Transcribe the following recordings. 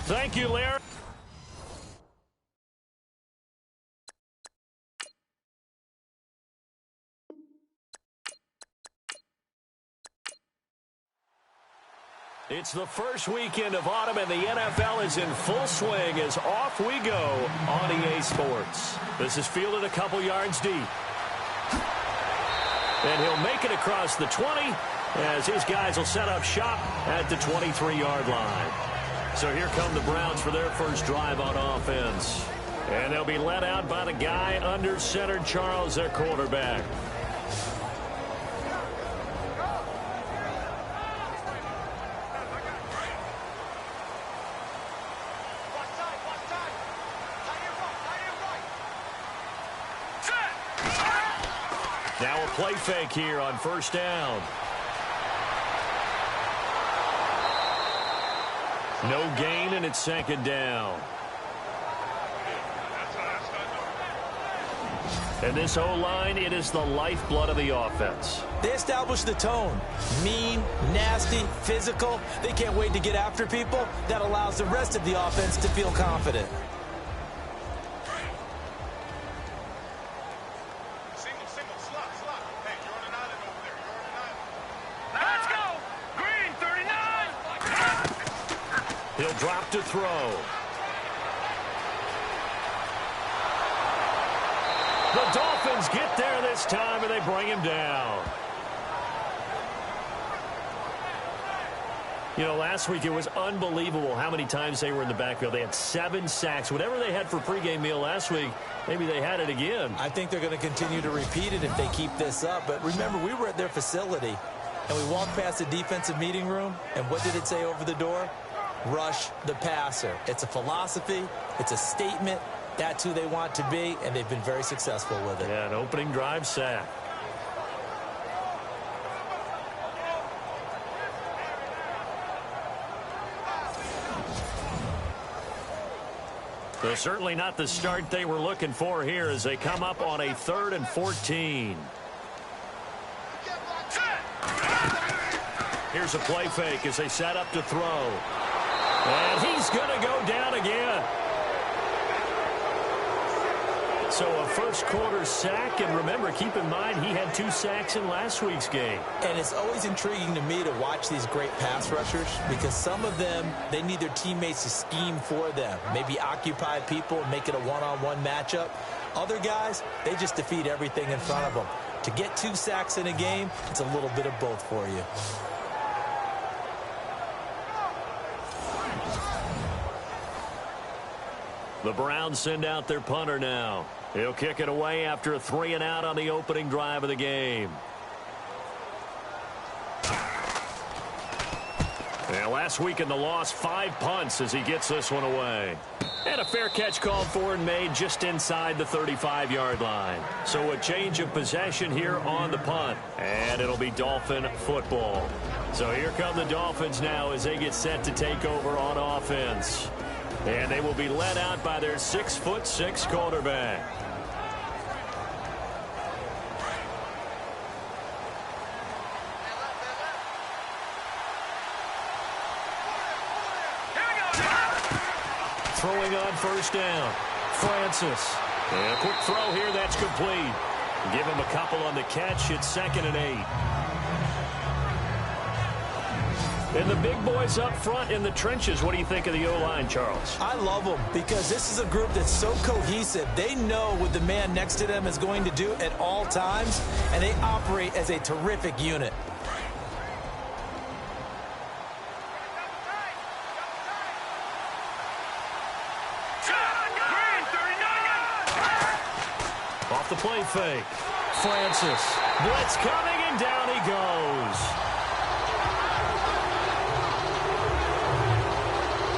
Thank you, Larry. It's the first weekend of autumn, and the NFL is in full swing as off we go on EA Sports. This is fielded a couple yards deep. And he'll make it across the 20 as his guys will set up shop at the 23-yard line. So here come the Browns for their first drive on offense. And they'll be led out by the guy under center, Charles, their quarterback. Now a play fake here on first down. No gain, and it's second down. And this O-line, it is the lifeblood of the offense. They establish the tone. Mean, nasty, physical. They can't wait to get after people. That allows the rest of the offense to feel confident. He'll drop to throw. The Dolphins get there this time, and they bring him down. You know, last week it was unbelievable how many times they were in the backfield. They had 7 sacks. Whatever they had for pregame meal last week, maybe they had it again. I think they're going to continue to repeat it if they keep this up. But remember, we were at their facility, and we walked past the defensive meeting room, and what did it say over the door? Rush the passer. It's a philosophy. It's a statement. That's who they want to be, and they've been very successful with it. Yeah, an opening drive sack. So certainly not the start they were looking for here as they come up on a 3rd and 14. Here's a play fake as they set up to throw. And he's going to go down again. So a first quarter sack, and remember, keep in mind, he had 2 sacks in last week's game. And it's always intriguing to me to watch these great pass rushers because some of them, they need their teammates to scheme for them. Maybe occupy people, make it a one-on-one matchup. Other guys, they just defeat everything in front of them. To get 2 sacks in a game, it's a little bit of both for you. The Browns send out their punter now. He'll kick it away after a 3-and-out on the opening drive of the game. Yeah, last week in the loss, 5 punts as he gets this one away. And a fair catch called for and made just inside the 35-yard line. So a change of possession here on the punt. And it'll be Dolphin football. So here come the Dolphins now as they get set to take over on offense. And they will be led out by their 6'6" quarterback. Throwing on first down. Francis. And a quick throw here, that's complete. Give him a couple on the catch. It's 2nd and 8. And the big boys up front in the trenches. What do you think of the O-line, Charles? I love them because this is a group that's so cohesive. They know what the man next to them is going to do at all times, and they operate as a terrific unit. Off the play fake. Francis. Blitz coming, and down he goes.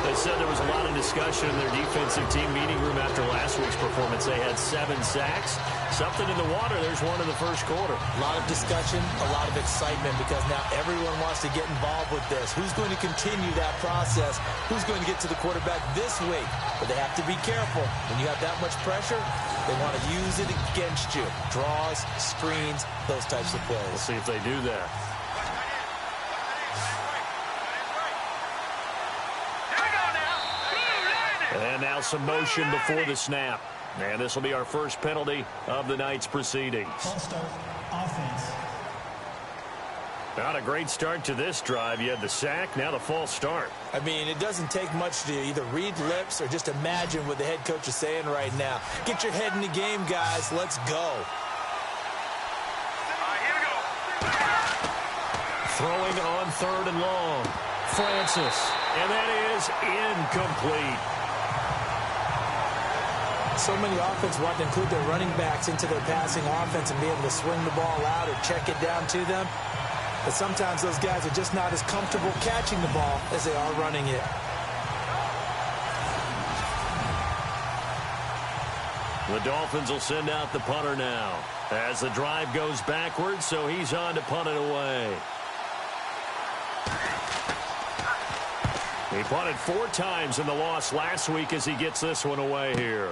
They said there was a lot of discussion in their defensive team meeting room after last week's performance. They had 7 sacks. Something in the water. There's one in the first quarter. A lot of discussion, a lot of excitement because now everyone wants to get involved with this. Who's going to continue that process? Who's going to get to the quarterback this week? But they have to be careful. When you have that much pressure, they want to use it against you. Draws, screens, those types of plays. We'll see if they do that. And now some motion before the snap. And this will be our first penalty of the night's proceedings. False start, offense. Not a great start to this drive. You had the sack, now the false start. I mean, it doesn't take much to either read lips or just imagine what the head coach is saying right now. Get your head in the game, guys. Let's go. Here we go. Throwing on 3rd and long. Francis. And that is incomplete. So many offenses want to include their running backs into their passing offense and be able to swing the ball out or check it down to them. But sometimes those guys are just not as comfortable catching the ball as they are running it. The Dolphins will send out the punter now as the drive goes backwards, so he's on to punt it away. He punted 4 times in the loss last week as he gets this one away here.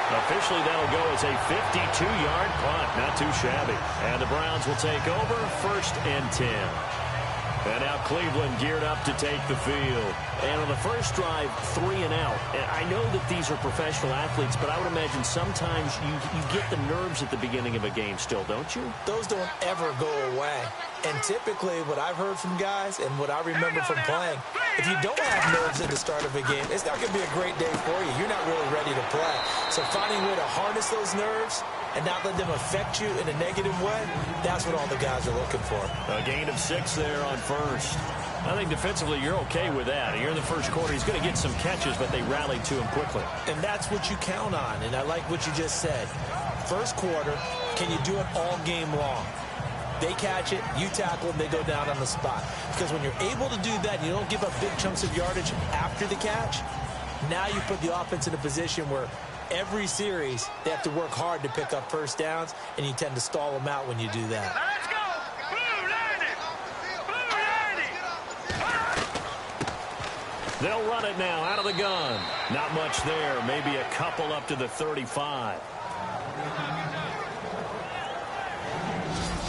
Officially, that'll go as a 52-yard punt. Not too shabby. And the Browns will take over 1st and 10. And now Cleveland geared up to take the field. And on the first drive, 3 and out. And I know that these are professional athletes, but I would imagine sometimes you get the nerves at the beginning of a game still, don't you? Those don't ever go away. And typically, what I've heard from guys and what I remember from playing, if you don't have nerves at the start of a game, it's not going to be a great day for you. You're not really ready to play. So finding a way to harness those nerves and not let them affect you in a negative way, that's what all the guys are looking for. A gain of 6 there on 1st. I think defensively you're okay with that. Here in the first quarter, he's going to get some catches, but they rallied to him quickly. And that's what you count on, and I like what you just said. First quarter, can you do it all game long? They catch it, you tackle, and they go down on the spot. Because when you're able to do that, you don't give up big chunks of yardage after the catch, now you put the offense in a position where every series they have to work hard to pick up first downs, and you tend to stall them out when you do that. Let's go. Blue 90. Blue 90. They'll run it now out of the gun. Not much there, maybe a couple up to the 35.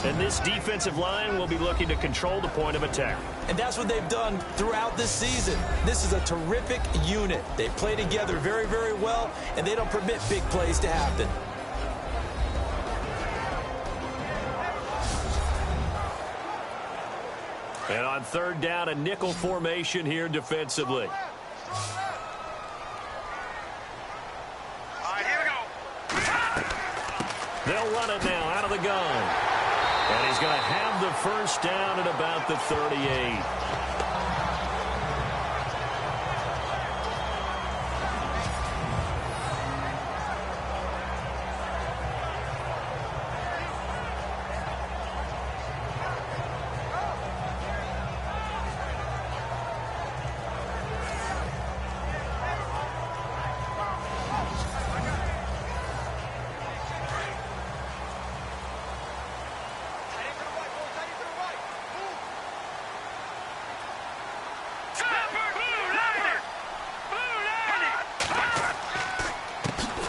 And this defensive line will be looking to control the point of attack. And that's what they've done throughout this season. This is a terrific unit. They play together very, very well, and they don't permit big plays to happen. And on 3rd down, a nickel formation here defensively. All right, here we go. They'll run it now out of the gun. And he's going to have the first down at about the 38.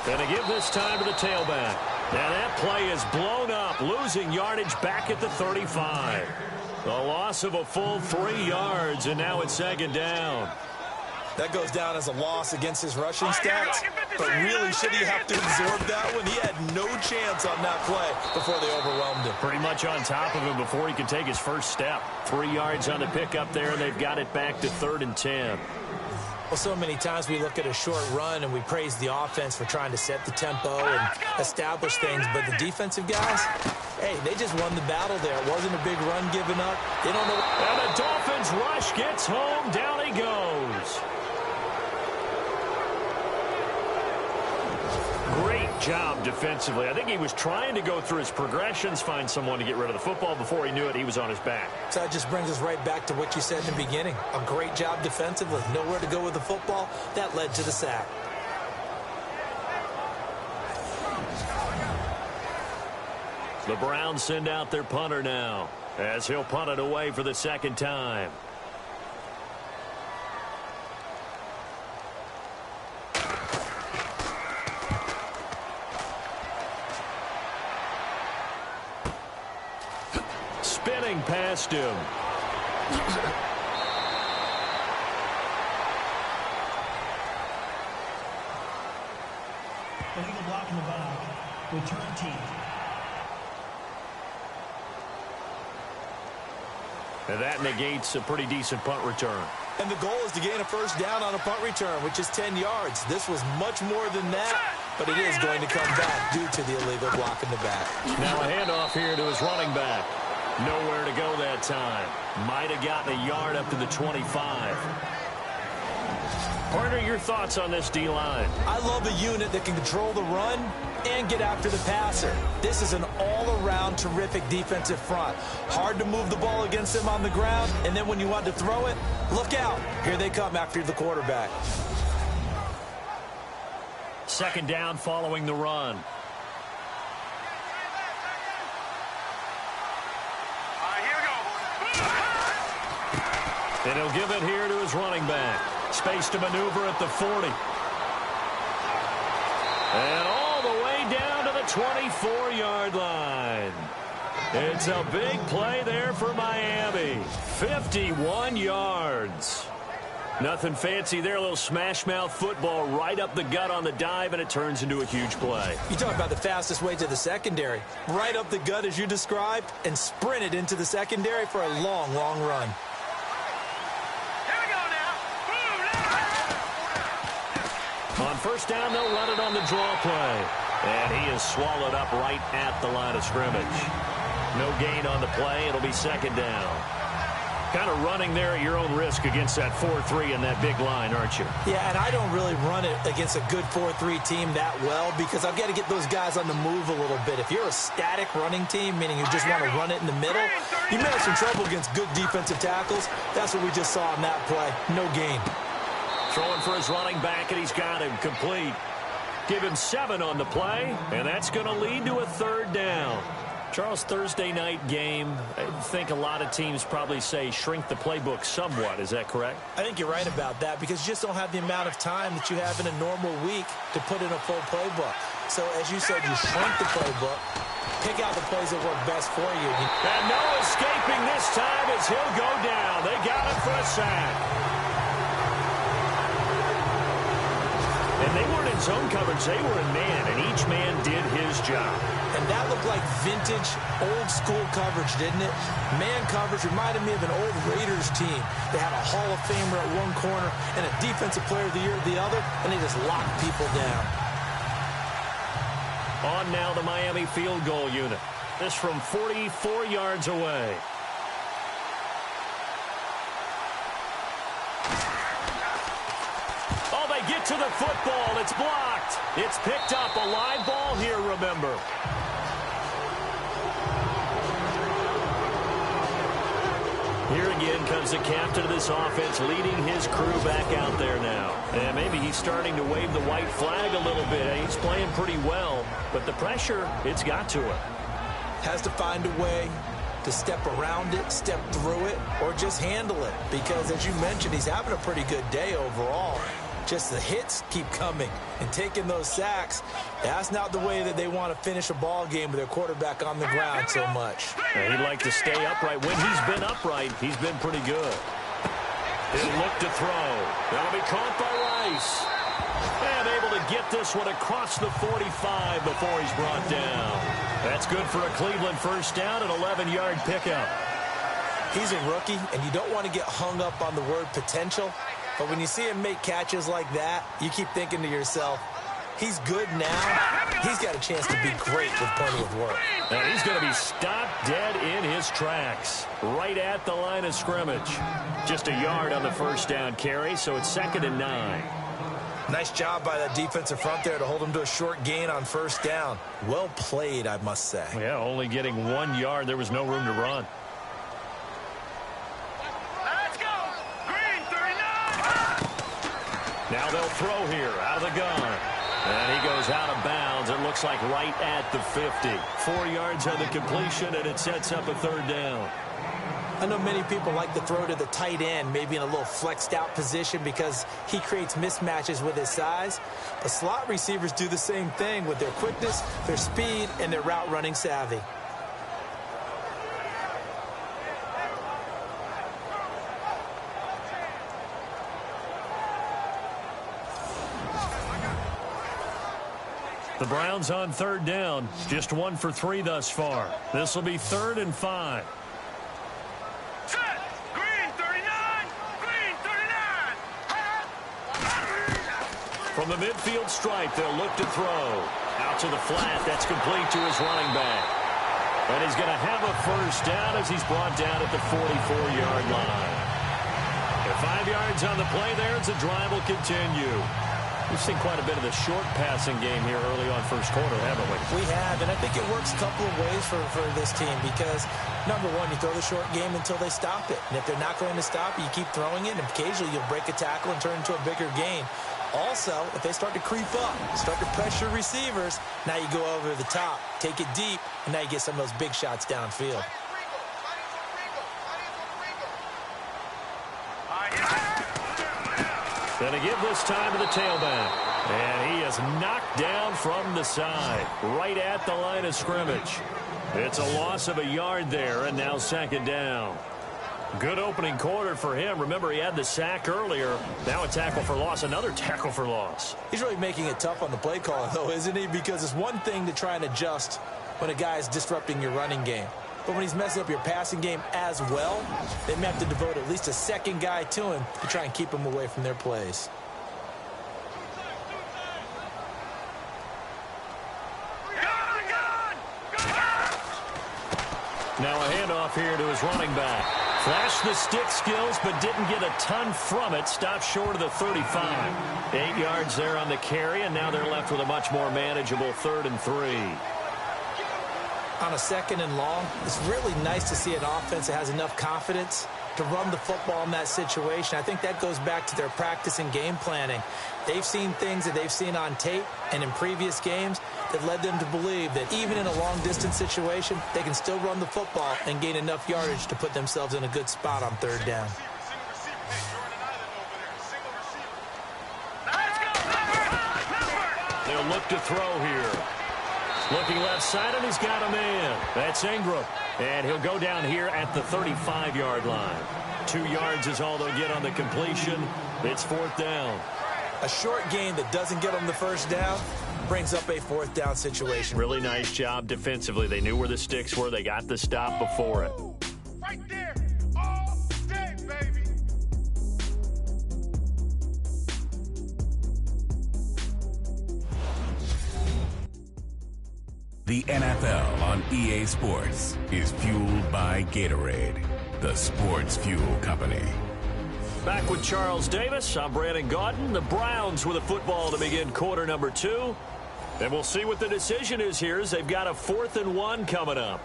And to give this time to the tailback. Now that play is blown up, losing yardage back at the 35. The loss of a full 3 yards, and now it's 2nd down. That goes down as a loss against his rushing stats. But really, should he have to absorb that one? He had no chance on that play before they overwhelmed him. Pretty much on top of him before he could take his first step. 3 yards on the pickup there, and they've got it back to 3rd and 10. Well, so many times we look at a short run and we praise the offense for trying to set the tempo and establish things. But the defensive guys, hey, they just won the battle there. It wasn't a big run given up. They don't know. And the Dolphins rush gets home. Down he goes. Great job defensively. I think he was trying to go through his progressions, find someone to get rid of the football. Before he knew it, he was on his back. So that just brings us right back to what you said in the beginning. A great job defensively. Nowhere to go with the football. That led to the sack. The Browns send out their punter now as he'll punt it away for the 2nd time. Spinning past him. Illegal block in the back. Return team. And that negates a pretty decent punt return. And the goal is to gain a first down on a punt return, which is 10 yards. This was much more than that, but it is going to come back due to the illegal block in the back. Now a handoff here to his running back. Nowhere to go that time. Might have gotten a yard up to the 25. Partner, your thoughts on this D-line? I love a unit that can control the run and get after the passer. This is an all-around terrific defensive front. Hard to move the ball against them on the ground, and then when you want to throw it, look out. Here they come after the quarterback. Second down following the run. And he'll give it here to his running back. Space to maneuver at the 40. And all the way down to the 24-yard line. It's a big play there for Miami. 51 yards. Nothing fancy there. A little smash-mouth football right up the gut on the dive, and it turns into a huge play. You talk about the fastest way to the secondary. Right up the gut as you described, and sprinted into the secondary for a long, long run. On first down, they'll run it on the draw play. And he is swallowed up right at the line of scrimmage. No gain on the play. It'll be second down. Kind of running there at your own risk against that 4-3 and that big line, aren't you? Yeah, and I don't really run it against a good 4-3 team that well because I've got to get those guys on the move a little bit. If you're a static running team, meaning you just want to run it in the middle, you may have some trouble against good defensive tackles. That's what we just saw on that play. No gain. Throwing for his running back, and he's got him complete. Give him 7 on the play, and that's going to lead to a third down. Charles, Thursday night game, I think a lot of teams probably say shrink the playbook somewhat. Is that correct? I think you're right about that because you just don't have the amount of time that you have in a normal week to put in a full playbook. So, as you said, you shrink the playbook, pick out the plays that work best for you. And no escaping this time as he'll go down. They got him for a sack. And they weren't in zone coverage. They were in man, and each man did his job. And that looked like vintage, old-school coverage, didn't it? Man coverage reminded me of an old Raiders team. They had a Hall of Famer at one corner and a Defensive Player of the Year at the other, and they just locked people down. On now the Miami field goal unit. This from 44 yards away. Get to the football. It's blocked. It's picked up. A live ball here, remember. Here again comes the captain of this offense leading his crew back out there now. And maybe he's starting to wave the white flag a little bit. He's playing pretty well, but the pressure, it's got to him. Has to find a way to step around it, step through it, or just handle it. Because, as you mentioned, he's having a pretty good day overall. Just the hits keep coming and taking those sacks. That's not the way that they want to finish a ball game with their quarterback on the ground so much. And he'd like to stay upright. When he's been upright, he's been pretty good. He'll look to throw. That'll be caught by Rice. And able to get this one across the 45 before he's brought down. That's good for a Cleveland first down, an 11-yard pickup. He's a rookie, and you don't want to get hung up on the word potential. But when you see him make catches like that, you keep thinking to yourself, he's good now. He's got a chance to be great with plenty of work. And he's going to be stopped dead in his tracks, right at the line of scrimmage. Just a yard on the first down carry, so it's 2nd and 9. Nice job by that defensive front there to hold him to a short gain on first down. Well played, I must say. Yeah, only getting 1 yard. There was no room to run. Now they'll throw here out of the gun. And he goes out of bounds. It looks like right at the 50. 4 yards on the completion, and it sets up a third down. I know many people like to throw to the tight end, maybe in a little flexed out position because he creates mismatches with his size. But slot receivers do the same thing with their quickness, their speed, and their route running savvy. The Browns on third down. Just 1 for 3 thus far. This will be 3rd and 5. Set. Green 39. Green 39. From the midfield stripe, they'll look to throw. Out to the flat. That's complete to his running back. And he's going to have a first down as he's brought down at the 44-yard line. And 5 yards on the play there as the drive will continue. We've seen quite a bit of the short passing game here early on first quarter, haven't we? We have, and I think it works a couple of ways for this team because, number one, you throw the short game until they stop it. And if they're not going to stop it, you keep throwing it, and occasionally you'll break a tackle and turn into a bigger gain. Also, if they start to creep up, start to pressure receivers, now you go over the top, take it deep, and now you get some of those big shots downfield. Going to give this time to the tailback. And he is knocked down from the side, right at the line of scrimmage. It's a loss of a yard there, and now 2nd down. Good opening quarter for him. Remember, he had the sack earlier. Now a tackle for loss, another tackle for loss. He's really making it tough on the play caller, though, isn't he? Because it's one thing to try and adjust when a guy is disrupting your running game. But when he's messing up your passing game as well, they may have to devote at least a second guy to him to try and keep him away from their plays. Now a handoff here to his running back. Flashed the stick skills, but didn't get a ton from it. Stopped short of the 35. 8 yards there on the carry, and now they're left with a much more manageable 3rd and 3. On a 2nd and long, it's really nice to see an offense that has enough confidence to run the football in that situation. I think that goes back to their practice and game planning. They've seen things that they've seen on tape and in previous games that led them to believe that even in a long-distance situation, they can still run the football and gain enough yardage to put themselves in a good spot on 3rd down. They'll look to throw here. Looking left side, and he's got a man. That's Ingram. And he'll go down here at the 35-yard line. 2 yards is all they'll get on the completion. It's 4th down. A short gain that doesn't get them the first down brings up a 4th down situation. Really nice job defensively. They knew where the sticks were. They got the stop before it. Right there. All day, baby. The NFL on EA Sports is fueled by Gatorade, the sports fuel company. Back with Charles Davis. I'm Brandon Gaudin. The Browns with a football to begin quarter number 2. And we'll see what the decision is here as they've got a 4th and 1 coming up.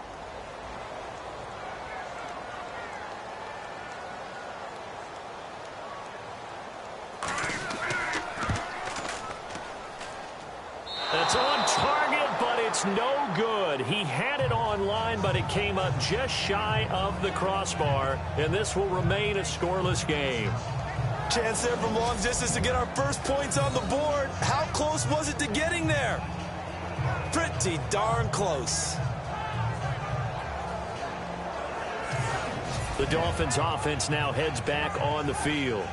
It's on target, but it's no good. He had it on line, but it came up just shy of the crossbar, and this will remain a scoreless game. Chance there from long distance to get our first points on the board. How close was it to getting there? Pretty darn close. The Dolphins offense now heads back on the field.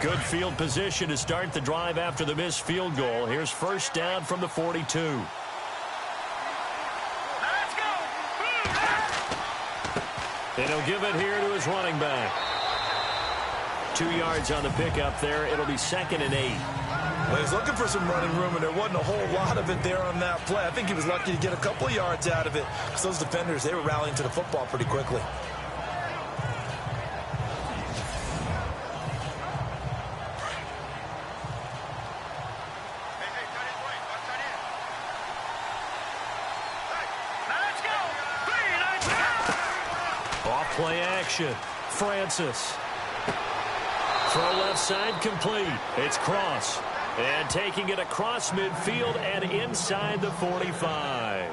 Good field position to start the drive after the missed field goal. Here's first down from the 42. And he'll give it here to his running back. 2 yards on the pickup there. It'll be 2nd and 8. Well, he was looking for some running room, and there wasn't a whole lot of it there on that play. I think he was lucky to get a couple of yards out of it because those defenders, they were rallying to the football pretty quickly. Play action. Francis. Throw left side complete. It's Cross. And taking it across midfield and inside the 45.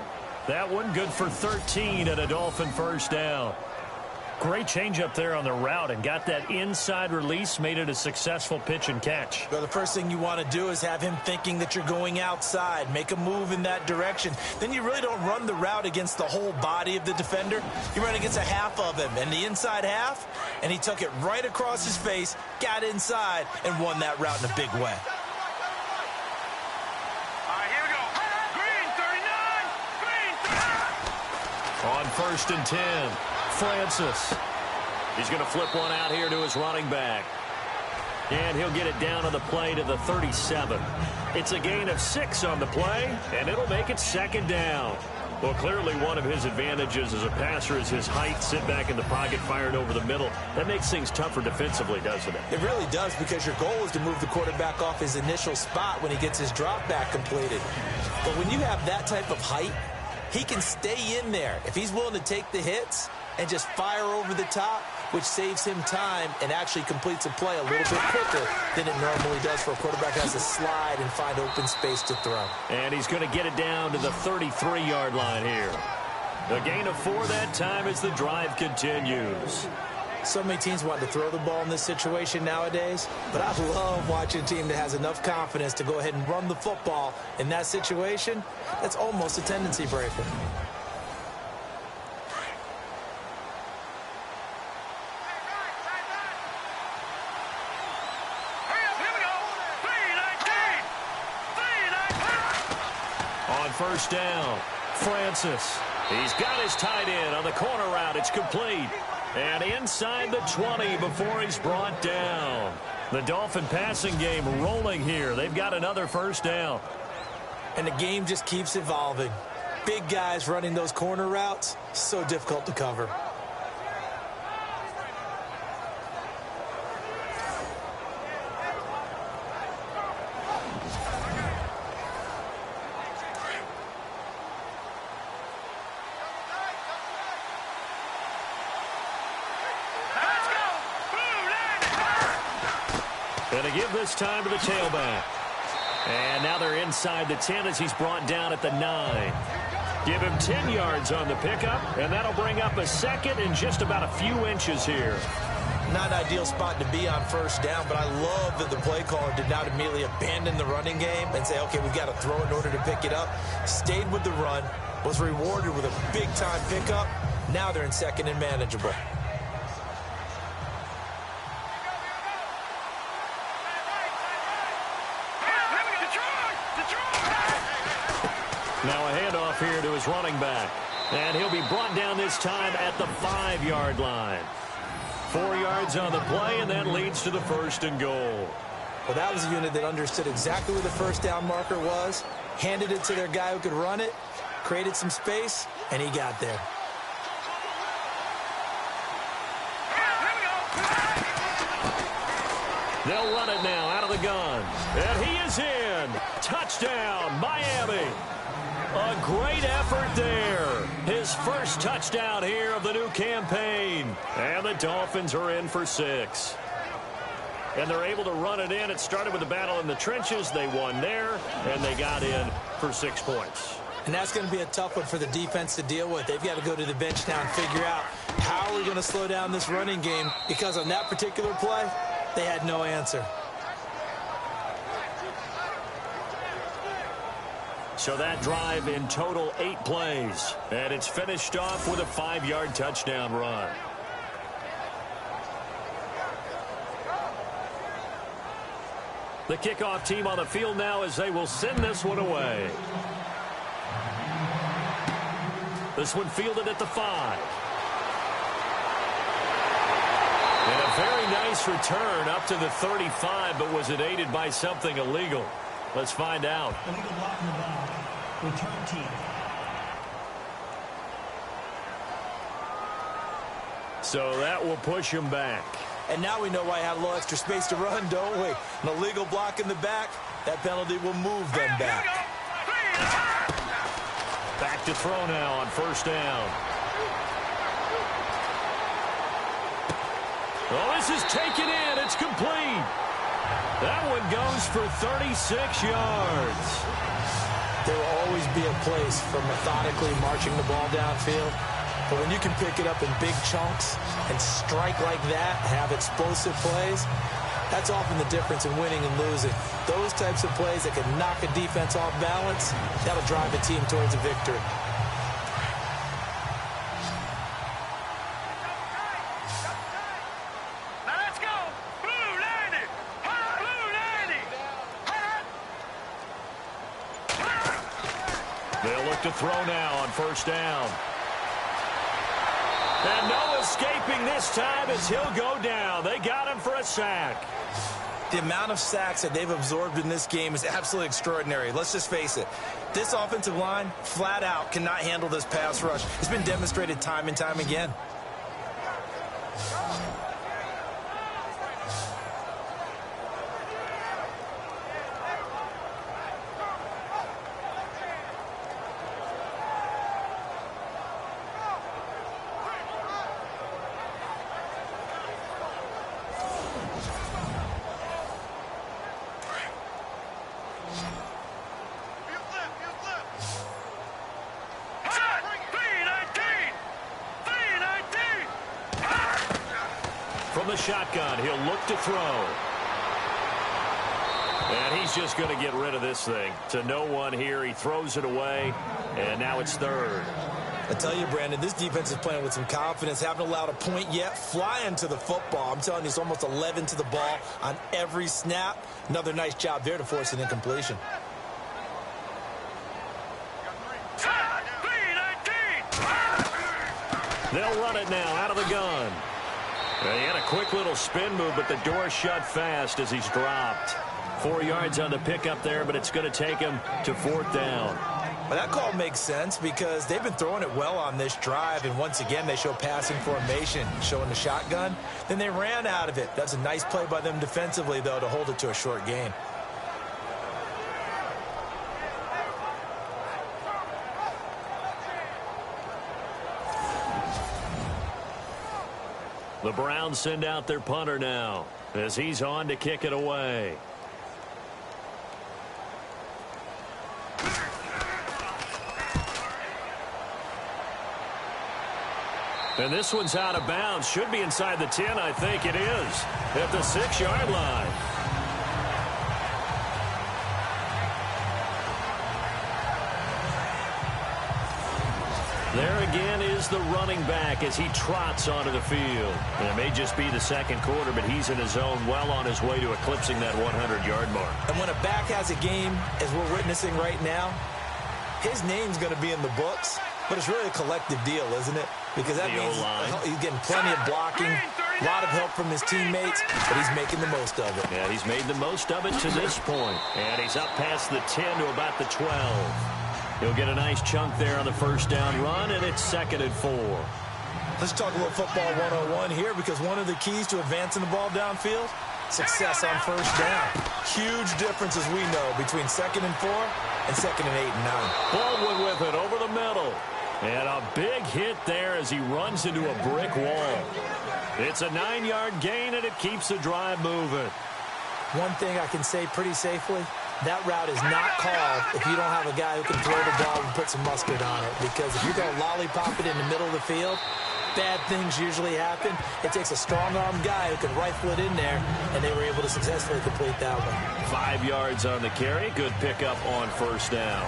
That one good for 13 and a Dolphin first down. Great change up there on the route and got that inside release, made it a successful pitch and catch. Well, the first thing you want to do is have him thinking that you're going outside, make a move in that direction. Then you really don't run the route against the whole body of the defender. You run against a half of him, and the inside half, and he took it right across his face, got inside, and won that route in a big way. All right, here we go. Green 39. Green 39. On 1st and 10. Francis. He's going to flip one out here to his running back. And he'll get it down on the play to the 37. It's a gain of 6 on the play, and it'll make it 2nd down. Well, clearly one of his advantages as a passer is his height. Sit back in the pocket, fired over the middle. That makes things tougher defensively, doesn't it? It really does, because your goal is to move the quarterback off his initial spot when he gets his drop back completed. But when you have that type of height, he can stay in there. If he's willing to take the hits and just fire over the top, which saves him time and actually completes a play a little bit quicker than it normally does for a quarterback who has to slide and find open space to throw. And he's going to get it down to the 33-yard line here. A gain of 4 that time as the drive continues. So many teams want to throw the ball in this situation nowadays, but I love watching a team that has enough confidence to go ahead and run the football in that situation. That's almost a tendency breaker. On 1st down, Francis. He's got his tight end on the corner route. It's complete. And inside the 20 before he's brought down. The Dolphin passing game rolling here. They've got another 1st down. And the game just keeps evolving. Big guys running those corner routes, so difficult to cover. And to give this time to the tailback. And now they're inside the 10 as he's brought down at the 9. Give him 10 yards on the pickup, and that'll bring up a 2nd and just about a few inches here. Not an ideal spot to be on 1st down, but I love that the play caller did not immediately abandon the running game and say, okay, we've got to throw in order to pick it up. Stayed with the run, was rewarded with a big-time pickup. Now they're in 2nd and manageable. Now a handoff here to his running back. And he'll be brought down this time at the 5-yard line. 4 yards on the play, and that leads to the 1st and goal. Well, that was a unit that understood exactly where the 1st down marker was, handed it to their guy who could run it, created some space, and he got there. They'll run it now out of the gun. And he is in. Touchdown, Miami. A great effort there. His first touchdown here of the new campaign. And the Dolphins are in for 6. And they're able to run it in. It started with a battle in the trenches. They won there, and they got in for 6 points. And that's going to be a tough one for the defense to deal with. They've got to go to the bench now and figure out how are we going to slow down this running game, because on that particular play, they had no answer. So that drive in total 8 plays. And it's finished off with a 5-yard touchdown run. The kickoff team on the field now as they will send this one away. This one fielded at the 5. And a very nice return up to the 35, but was it aided by something illegal? Let's find out. Illegal block in the back. Return team. So that will push him back. And now we know why I had a little extra space to run, don't we? An illegal block in the back, that penalty will move them back. Back to throw now on 1st down. Oh, this is taken in. It's complete. That one goes for 36 yards. There will always be a place for methodically marching the ball downfield, But when you can pick it up in big chunks and strike like that, have explosive plays, that's often the difference in winning and losing. Those types of plays that can knock a defense off balance, that'll drive a team towards a victory. Now let's go. Blue 90. Blue 90. They'll look to throw now on first down. And no escaping this time as he'll go down. They got him for a sack. The amount of sacks that they've absorbed in this game is absolutely extraordinary. Let's just face it. This offensive line, flat out, cannot handle this pass rush. It's been demonstrated time and time again. From the shotgun, he'll look to throw. And he's just going to get rid of this thing. To no one here, he throws it away, and now it's third. I tell you, Brandon, this defense is playing with some confidence. Haven't allowed a point yet. Flying to the football. I'm telling you, it's almost 11 to the ball on every snap. Another nice job there to force an incompletion. They'll run it now out of the gun. He had a quick little spin move, but the door shut fast as he's dropped. 4 yards on the pickup there, but it's going to take him to fourth down. Well, that call makes sense because they've been throwing it well on this drive, and once again, they show passing formation, showing the shotgun. Then they ran out of it. That's a nice play by them defensively, though, to hold it to a short gain. The Browns send out their punter now as he's on to kick it away. And this one's out of bounds. Should be inside the 10, I think it is. At the 6-yard line. There again is the running back as he trots onto the field. And it may just be the second quarter, but he's in his zone, well on his way to eclipsing that 100-yard mark. And when a back has a game, as we're witnessing right now, his name's going to be in the books, but it's really a collective deal, isn't it? Because that means he's getting plenty of blocking, a lot of help from his teammates, but he's making the most of it. Yeah, he's made the most of it to this point. And he's up past the 10 to about the 12. He'll get a nice chunk there on the first down run, and it's 2nd and 4. Let's talk a little football 101 here, because one of the keys to advancing the ball downfield, success on first down. Huge difference, as we know, between 2nd and 4 and 2nd and 8 and 9. Baldwin with it over the middle. And a big hit there as he runs into a brick wall. It's a 9-yard gain, and it keeps the drive moving. One thing I can say pretty safely, that route is not called if you don't have a guy who can throw the ball and put some mustard on it. Because if you're going to lollipop it in the middle of the field, bad things usually happen. It takes a strong-armed guy who can rifle it in there, and they were able to successfully complete that one. 5 yards on the carry. Good pickup on first down.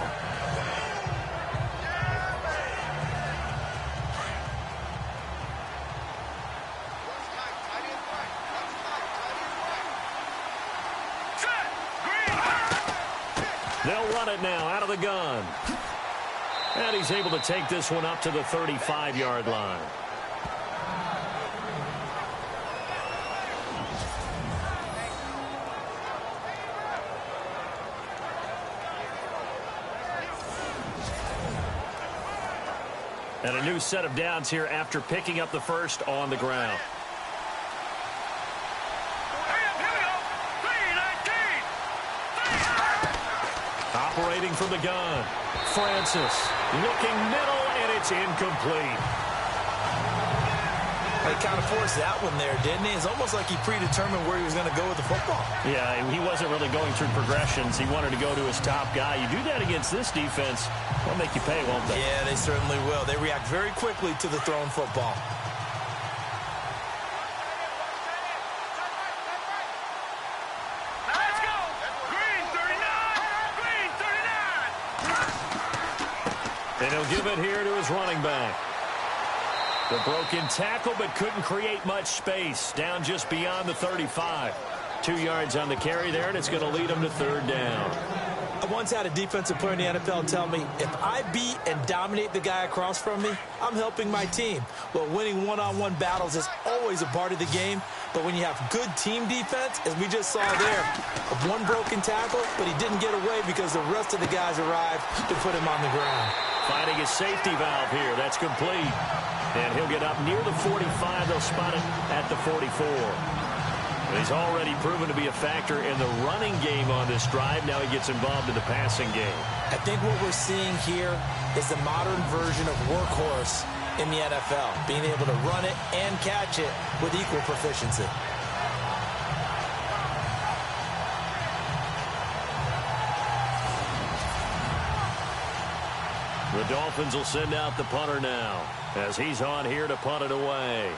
They'll run it now out of the gun. And he's able to take this one up to the 35-yard line. And a new set of downs here after picking up the first on the ground. Operating from the gun. Francis looking middle, and it's incomplete. He kind of forced that one there, didn't he? It's almost like he predetermined where he was going to go with the football. Yeah, he wasn't really going through progressions. He wanted to go to his top guy. You do that against this defense, they'll make you pay, won't they? Yeah, they certainly will. They react very quickly to the thrown football. Let's go. Green 39. Green 39. And he'll give it here to his running back. The broken tackle, but couldn't create much space. Down just beyond the 35. 2 yards on the carry there, and it's going to lead him to third down. I once had a defensive player in the NFL tell me, if I beat and dominate the guy across from me, I'm helping my team. Well, winning one-on-one battles is always a part of the game, but when you have good team defense, as we just saw there, one broken tackle, but he didn't get away because the rest of the guys arrived to put him on the ground. Finding his safety valve here. That's complete. And he'll get up near the 45. They'll spot it at the 44. He's already proven to be a factor in the running game on this drive. Now he gets involved in the passing game. I think what we're seeing here is the modern version of workhorse in the NFL, being able to run it and catch it with equal proficiency. The Dolphins will send out the punter now as he's on here to punt it away.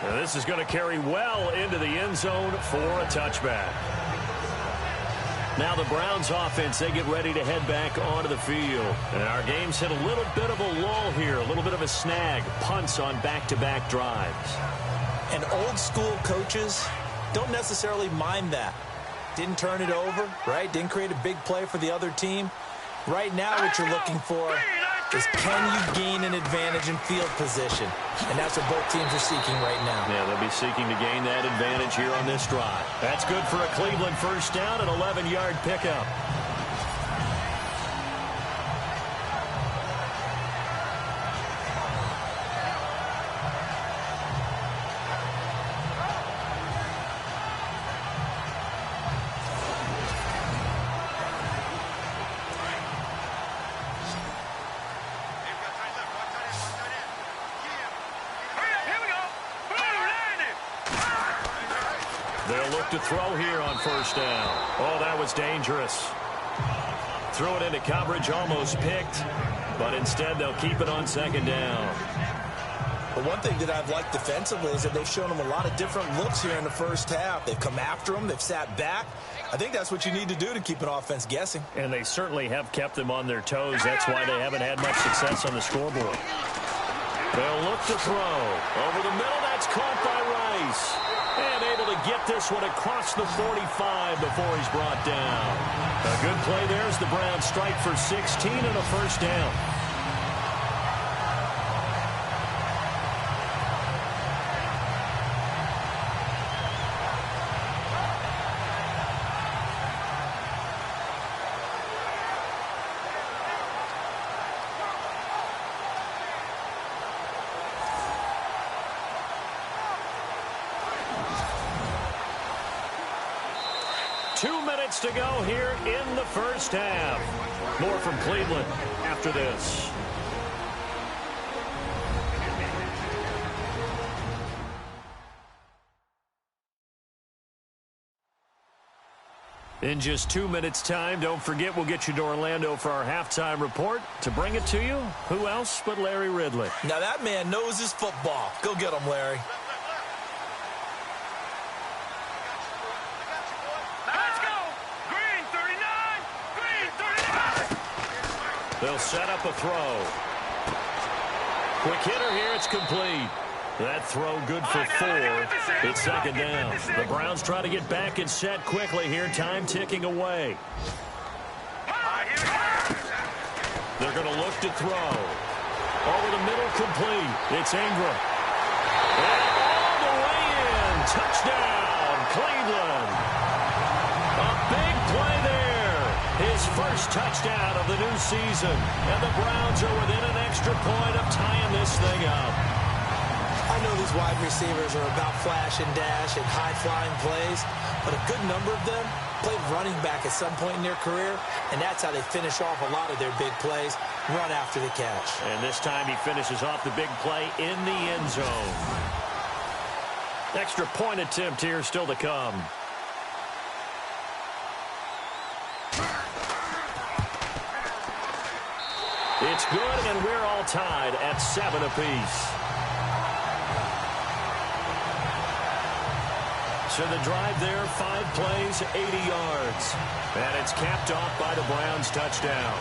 Now this is going to carry well into the end zone for a touchback. Now the Browns offense, they get ready to head back onto the field. And our game's hit a little bit of a lull here, a little bit of a snag. Punts on back-to-back drives. And old-school coaches don't necessarily mind that. Didn't turn it over, right? Didn't create a big play for the other team. Right now what you're looking for is, can you gain an advantage in field position? And that's what both teams are seeking right now. Yeah, they'll be seeking to gain that advantage here on this drive. That's good for a Cleveland first down, an 11-yard pickup. They'll look to throw here on first down. Oh, that was dangerous. Throw it into coverage, almost picked, but instead they'll keep it on second down. But one thing that I've liked defensively is that they've shown them a lot of different looks here in the first half. They've come after them. They've sat back. I think that's what you need to do to keep an offense guessing. And they certainly have kept them on their toes. That's why they haven't had much success on the scoreboard. They'll look to throw. Over the middle, that's caught by Rice. And able to get this one across the 45 before he's brought down. A good play there as the Browns strike for 16 and a first down. To go here in the first half. More from Cleveland after this. In just 2 minutes' time, don't forget we'll get you to Orlando for our halftime report. To bring it to you, who else but Larry Ridley? Now that man knows his football. Go get him, Larry. They'll set up a throw. Quick hitter here. It's complete. That throw good for 4. It's second down. The Browns try to get back and set quickly here. Time ticking away. They're going to look to throw. Over the middle, complete. It's Ingram. And all the way in. Touchdown, Cleveland. A big play there. His first touchdown of the new season. And the Browns are within an extra point of tying this thing up. I I know these wide receivers are about flash and dash and high-flying plays, but a good number of them played running back at some point in their career, and that's how they finish off a lot of their big plays, run after the catch. And this time he finishes off the big play in the end zone. Extra point attempt here still to come. It's good, and we're all tied at 7 apiece. So the drive there, 5 plays, 80 yards. And it's capped off by the Browns' touchdown.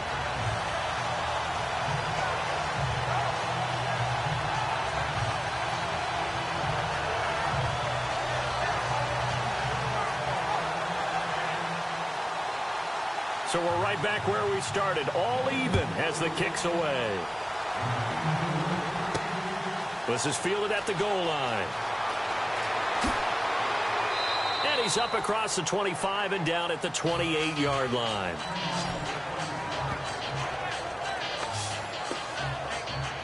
So we're right back where we started, all even as the kick's away. This is fielded at the goal line. And he's up across the 25 and down at the 28-yard line.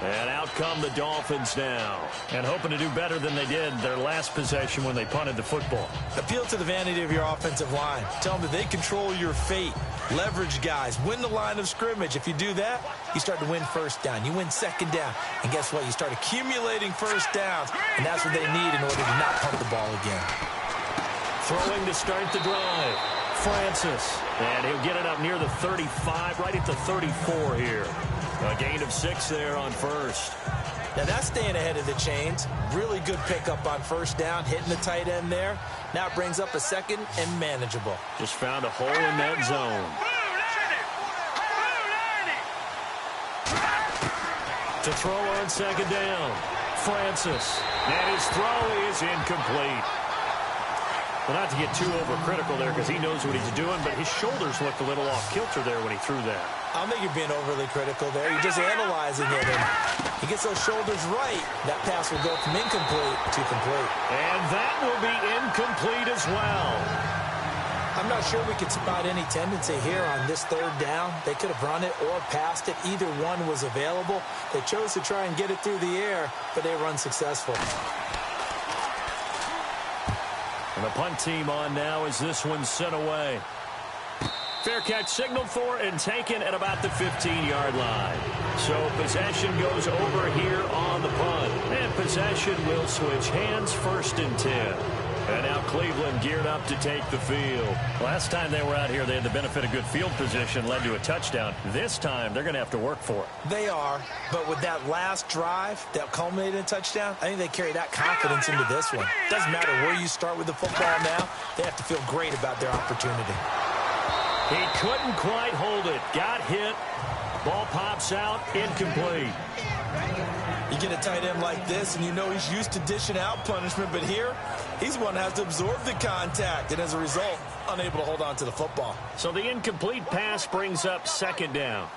And out come the Dolphins now. And hoping to do better than they did their last possession when they punted the football. Appeal to the vanity of your offensive line. Tell them that they control your fate. Leverage guys. Win the line of scrimmage. If you do that, you start to win first down. You win second down. And guess what? You start accumulating first downs. And that's what they need in order to not punt the ball again. Throwing to start the drive. Francis. And he'll get it up near the 35, right at the 34 here. A gain of 6 there on first. Now that's staying ahead of the chains. Really good pickup on first down, hitting the tight end there. Now it brings up a second and manageable. Just found a hole in that zone. To throw on second down. Francis. And his throw is incomplete. Well, not to get too overcritical there because he knows what he's doing, but his shoulders looked a little off kilter there when he threw that. I don't think you're being overly critical there. You're just analyzing it. And he gets those shoulders right. That pass will go from incomplete to complete. And that will be incomplete as well. I'm not sure we could spot any tendency here on this third down. They could have run it or passed it. Either one was available. They chose to try and get it through the air, but they were unsuccessful. And the punt team on now as this one's sent away. Fair catch signaled for and taken at about the 15-yard line. So possession goes over here on the punt. And possession will switch hands, 1st and 10. And now Cleveland geared up to take the field. Last time they were out here, they had the benefit of good field position, led to a touchdown. This time, they're going to have to work for it. They are, but with that last drive that culminated in a touchdown, I think they carry that confidence into this one. Doesn't matter where you start with the football now, they have to feel great about their opportunity. He couldn't quite hold it. Got hit. Ball pops out. Incomplete. You get a tight end like this, and you know he's used to dishing out punishment, but here, he's the one that has to absorb the contact, and as a result, unable to hold on to the football. So the incomplete pass brings up 2nd down.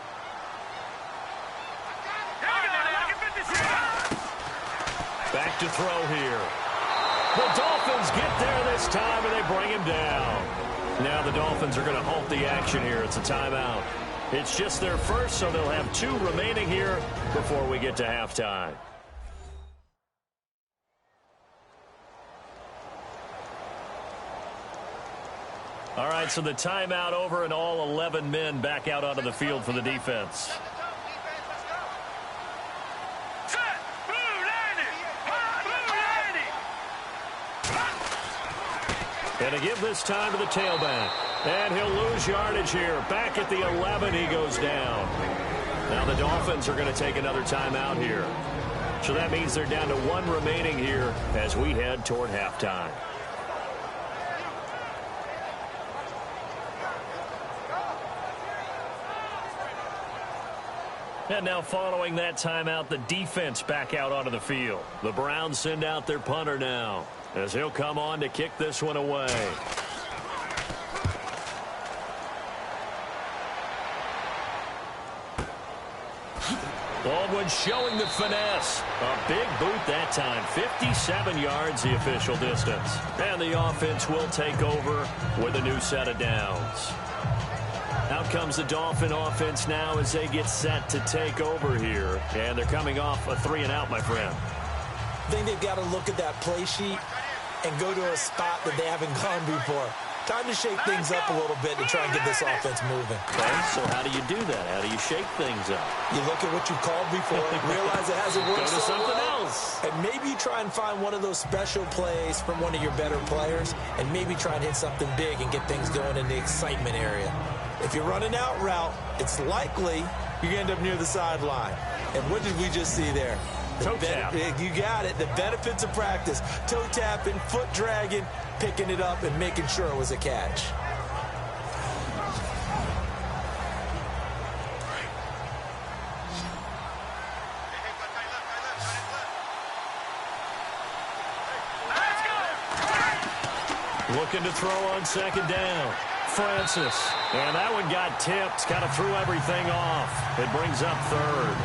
Back to throw here. The Dolphins get there this time, and they bring him down. Now the Dolphins are going to halt the action here. It's a timeout. It's just their first, so they'll have 2 remaining here before we get to halftime. All right, so the timeout over and all 11 men back out onto the field for the defense. And to give this time to the tailback. And he'll lose yardage here. Back at the 11, he goes down. Now the Dolphins are going to take another timeout here. So that means they're down to 1 remaining here as we head toward halftime. And now following that timeout, the defense back out onto the field. The Browns send out their punter now as he'll come on to kick this one away. Baldwin showing the finesse. A big boot that time. 57 yards the official distance. And the offense will take over with a new set of downs. Out comes the Dolphin offense now as they get set to take over here. And they're coming off a 3-and-out, my friend. I think they've got to look at that play sheet and go to a spot that they haven't gone before. Time to shake things up a little bit to try and get this offense moving. Okay, so how do you do that? How do you shake things up? You look at what you called before, realize it hasn't worked Go to something well, else. and maybe you try and find one of those special plays from one of your better players, and maybe try and hit something big and get things going in the excitement area. If you're running out route, it's likely you're going to end up near the sideline. And what did we just see there? Toe tap. You got it. The benefits of practice. Toe tapping, foot dragging, picking it up, and making sure it was a catch. Looking to throw on second down. Francis. And that one got tipped. Kind of threw everything off. It brings up third.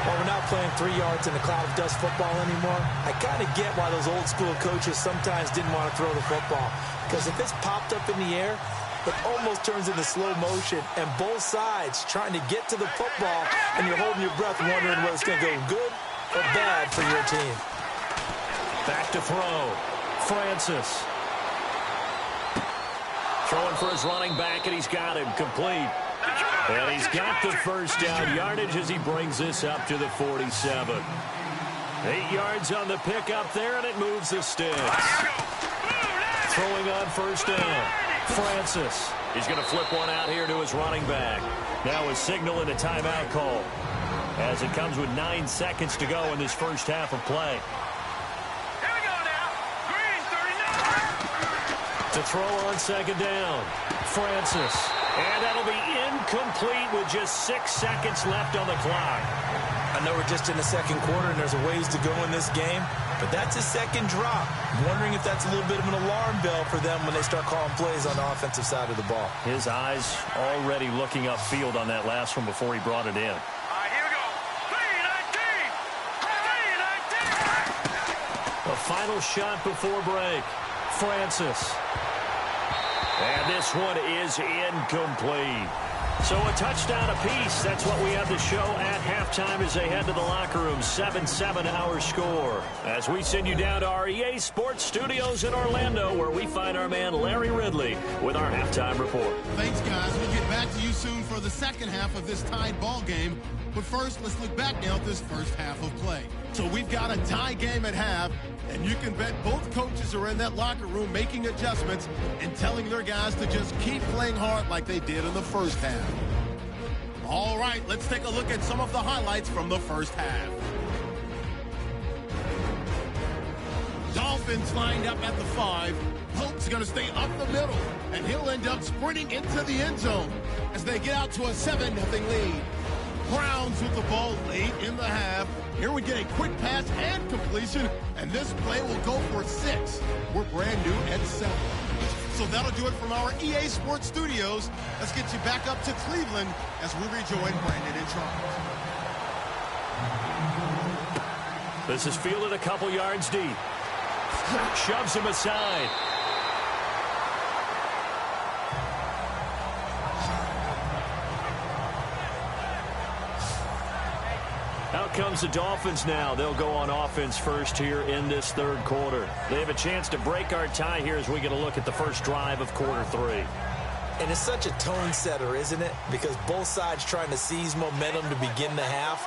Well, we're not playing 3 yards in a cloud of dust football anymore. I kind of get why those old school coaches sometimes didn't want to throw the football. Because if it's popped up in the air, it almost turns into slow motion. And both sides trying to get to the football, and you're holding your breath wondering whether it's going to go good or bad for your team. Back to throw. Francis. Throwing for his running back, and he's got him complete. And he's got the first down yardage as he brings this up to the 47. 8 yards on the pickup there, and it moves the sticks. Throwing on first down. Francis. He's going to flip one out here to his running back. Now a signal and a timeout call as it comes with 9 seconds to go in this first half of play. To throw on second down. Francis. And that'll be incomplete with just 6 seconds left on the clock. I know we're just in the second quarter and there's a ways to go in this game, but that's a second drop. I'm wondering if that's a little bit of an alarm bell for them when they start calling plays on the offensive side of the ball. His eyes already looking upfield on that last one before he brought it in. Here we go. 3-19. A final shot before break. Francis. And this one is incomplete. So a touchdown apiece. That's what we have to show at halftime as they head to the locker room. 7-7 our score. As we send you down to our EA Sports Studios in Orlando, where we find our man Larry Ridley with our halftime report. Thanks, guys. We'll get back to you soon for the second half of this tied ball game. But first, let's look back now at this first half of play. So we've got a tie game at half, and you can bet both coaches are in that locker room making adjustments and telling their guys to just keep playing hard like they did in the first half. All right, let's take a look at some of the highlights from the first half. Dolphins lined up at the 5. Pope's going to stay up the middle, and he'll end up sprinting into the end zone as they get out to a 7-0 lead. Browns with the ball late in the half. Here we get a quick pass and completion, and this play will go for 6. We're brand new at 7. So that'll do it from our EA Sports Studios. Let's get you back up to Cleveland as we rejoin Brandon and Charles. This is fielded a couple yards deep. Shoves him aside. Out comes the Dolphins now. They'll go on offense first here in this third quarter. They have a chance to break our tie here as we get a look at the first drive of quarter 3. And it's such a tone setter, isn't it? Because both sides trying to seize momentum to begin the half.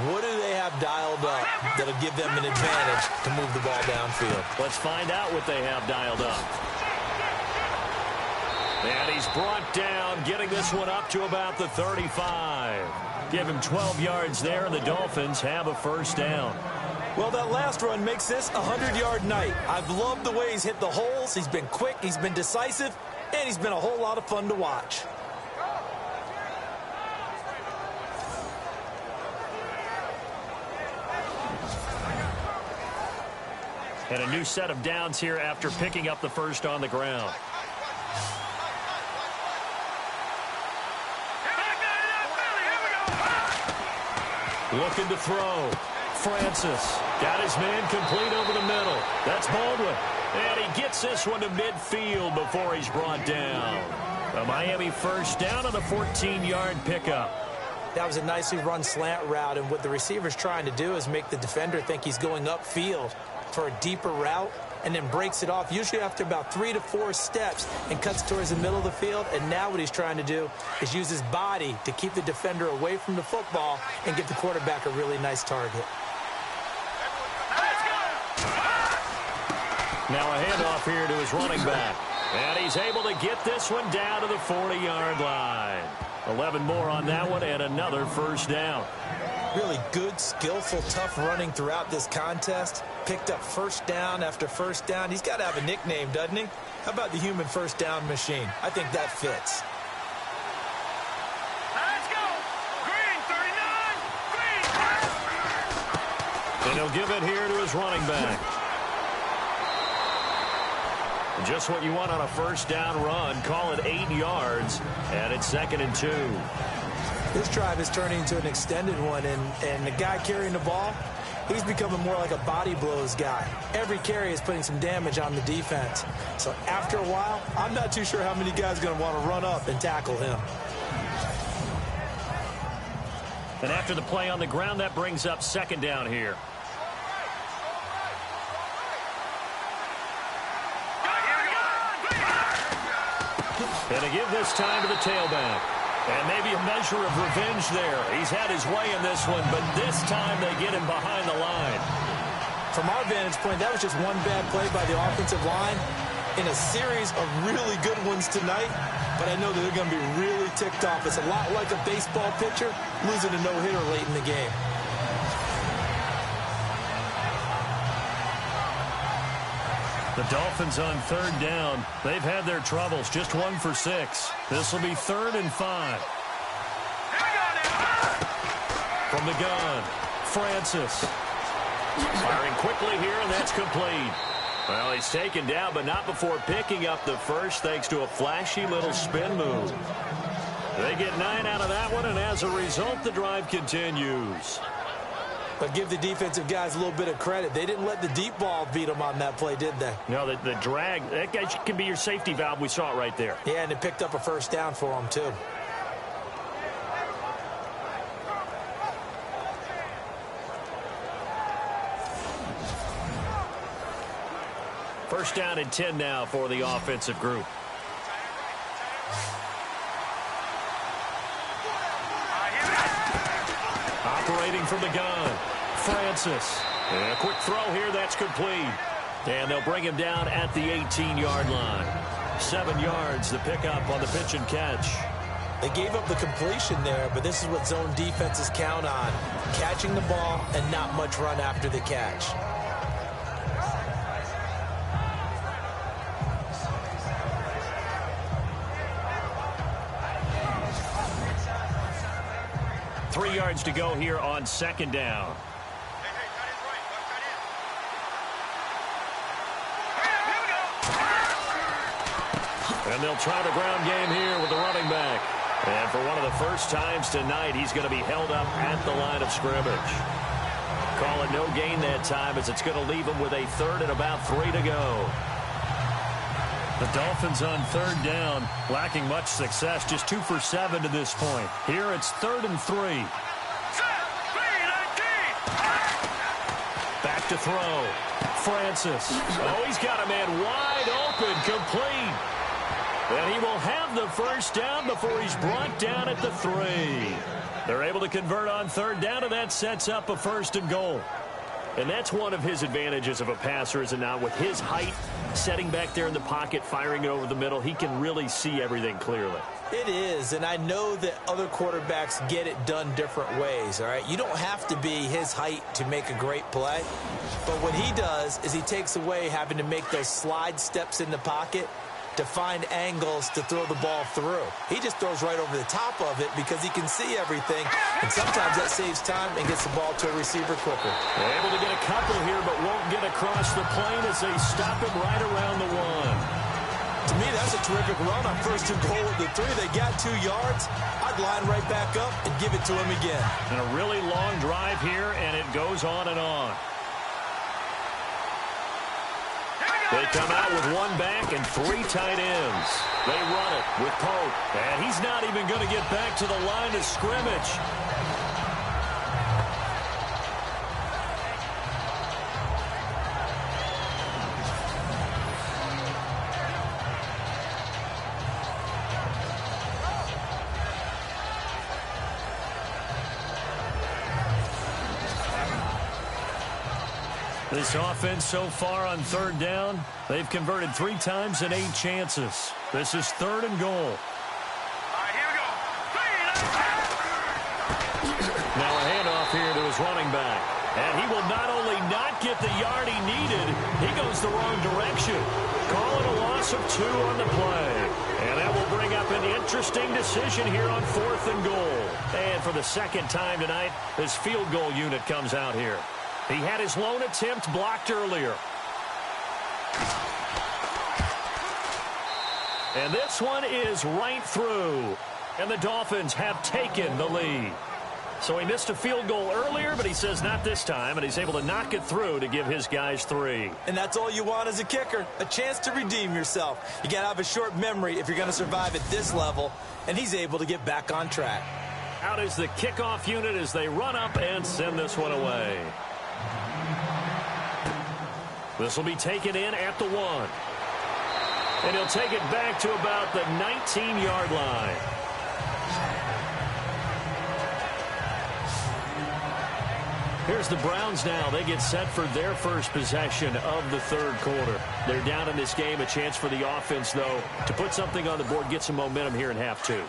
What do they have dialed up that'll give them an advantage to move the ball downfield? Let's find out what they have dialed up. And he's brought down, getting this one up to about the 35. Give him 12 yards there, and the Dolphins have a first down. Well, that last run makes this a 100-yard night. I've loved the way he's hit the holes. He's been quick, he's been decisive, and he's been a whole lot of fun to watch. And a new set of downs here after picking up the first on the ground. Looking to throw. Francis got his man complete over the middle. That's Baldwin. And he gets this one to midfield before he's brought down. A Miami first down on a 14-yard pickup. That was a nicely run slant route, and what the receiver's trying to do is make the defender think he's going upfield for a deeper route, and then breaks it off, usually after about 3 to 4 steps, and cuts towards the middle of the field. And now what he's trying to do is use his body to keep the defender away from the football and give the quarterback a really nice target. Now a handoff here to his running back. And he's able to get this one down to the 40-yard line. 11 more on that one and another first down. Really good, skillful, tough running throughout this contest. Picked up first down after first down. He's got to have a nickname, doesn't he? How about the human first down machine? I think that fits. Let's go. Green, 39. Green. And he'll give it here to his running back. Just what you want on a first down run. Call it 8 yards, and it's 2nd and 2. This drive is turning into an extended one, and the guy carrying the ball, he's becoming more like a body blows guy. Every carry is putting some damage on the defense. So after a while, I'm not too sure how many guys are going to want to run up and tackle him. And after the play on the ground, that brings up 2nd down here. And to give this time to the tailback. And maybe a measure of revenge there. He's had his way in this one, but this time they get him behind the line. From our vantage point, that was just one bad play by the offensive line in a series of really good ones tonight. But I know that they're going to be really ticked off. It's a lot like a baseball pitcher losing a no-hitter late in the game. The Dolphins on 3rd down. They've had their troubles. Just 1 for 6. This will be 3rd and 5. From the gun, Francis. Firing quickly here, and that's complete. Well, he's taken down, but not before picking up the first, thanks to a flashy little spin move. They get 9 out of that one, and as a result, the drive continues. But give the defensive guys a little bit of credit. They didn't let the deep ball beat them on that play, did they? No, the drag, that guy can be your safety valve. We saw it right there. Yeah, and they picked up a first down for them, too. First down and 10 now for the offensive group. Operating from the gun, Francis. And a quick throw here, that's complete. And they'll bring him down at the 18-yard line. 7 yards, the pickup on the pitch and catch. They gave up the completion there, but this is what zone defenses count on. Catching the ball and not much run after the catch. Three yards to go here on 2nd down. And they'll try the ground game here with the running back. And for one of the first times tonight, he's going to be held up at the line of scrimmage. Call it no gain that time, as it's going to leave him with a 3rd and about 3 to go. The Dolphins on 3rd down, lacking much success, just 2 for 7 to this point. Here it's 3rd and 3. Back to throw. Francis. Oh, he's got a man wide open, complete. And he will have the first down before he's brought down at the 3. They're able to convert on 3rd down, and that sets up a 1st and goal. And that's one of his advantages of a passer, is it not? With his height, setting back there in the pocket, firing it over the middle, he can really see everything clearly. It is, and I know that other quarterbacks get it done different ways, all right? You don't have to be his height to make a great play. But what he does is he takes away having to make those slide steps in the pocket to find angles to throw the ball through. He just throws right over the top of it because he can see everything, and sometimes that saves time and gets the ball to a receiver quicker. They're able to get a couple here, but won't get across the plane as they stop him right around the 1. To me, that's a terrific run on 1st and goal at the 3. They got 2 yards. I'd line right back up and give it to him again. And a really long drive here, and it goes on and on. They come out with 1 back and 3 tight ends. They run it with Pope, and he's not even going to get back to the line of scrimmage. This offense so far on third down, they've converted 3 times in 8 chances. This is 3rd and goal. All right, here we go. Now a handoff here to his running back. And he will not only not get the yard he needed, he goes the wrong direction. Call it a loss of 2 on the play. And that will bring up an interesting decision here on 4th and goal. And for the second time tonight, this field goal unit comes out here. He had his lone attempt blocked earlier. And this one is right through. And the Dolphins have taken the lead. So he missed a field goal earlier, but he says not this time, and he's able to knock it through to give his guys 3. And that's all you want as a kicker, a chance to redeem yourself. You got to have a short memory if you're going to survive at this level, and he's able to get back on track. Out is the kickoff unit as they run up and send this one away. This will be taken in at the 1. And he'll take it back to about the 19-yard line. Here's the Browns now. They get set for their first possession of the 3rd quarter. They're down in this game. A chance for the offense, though, to put something on the board, get some momentum here in half 2.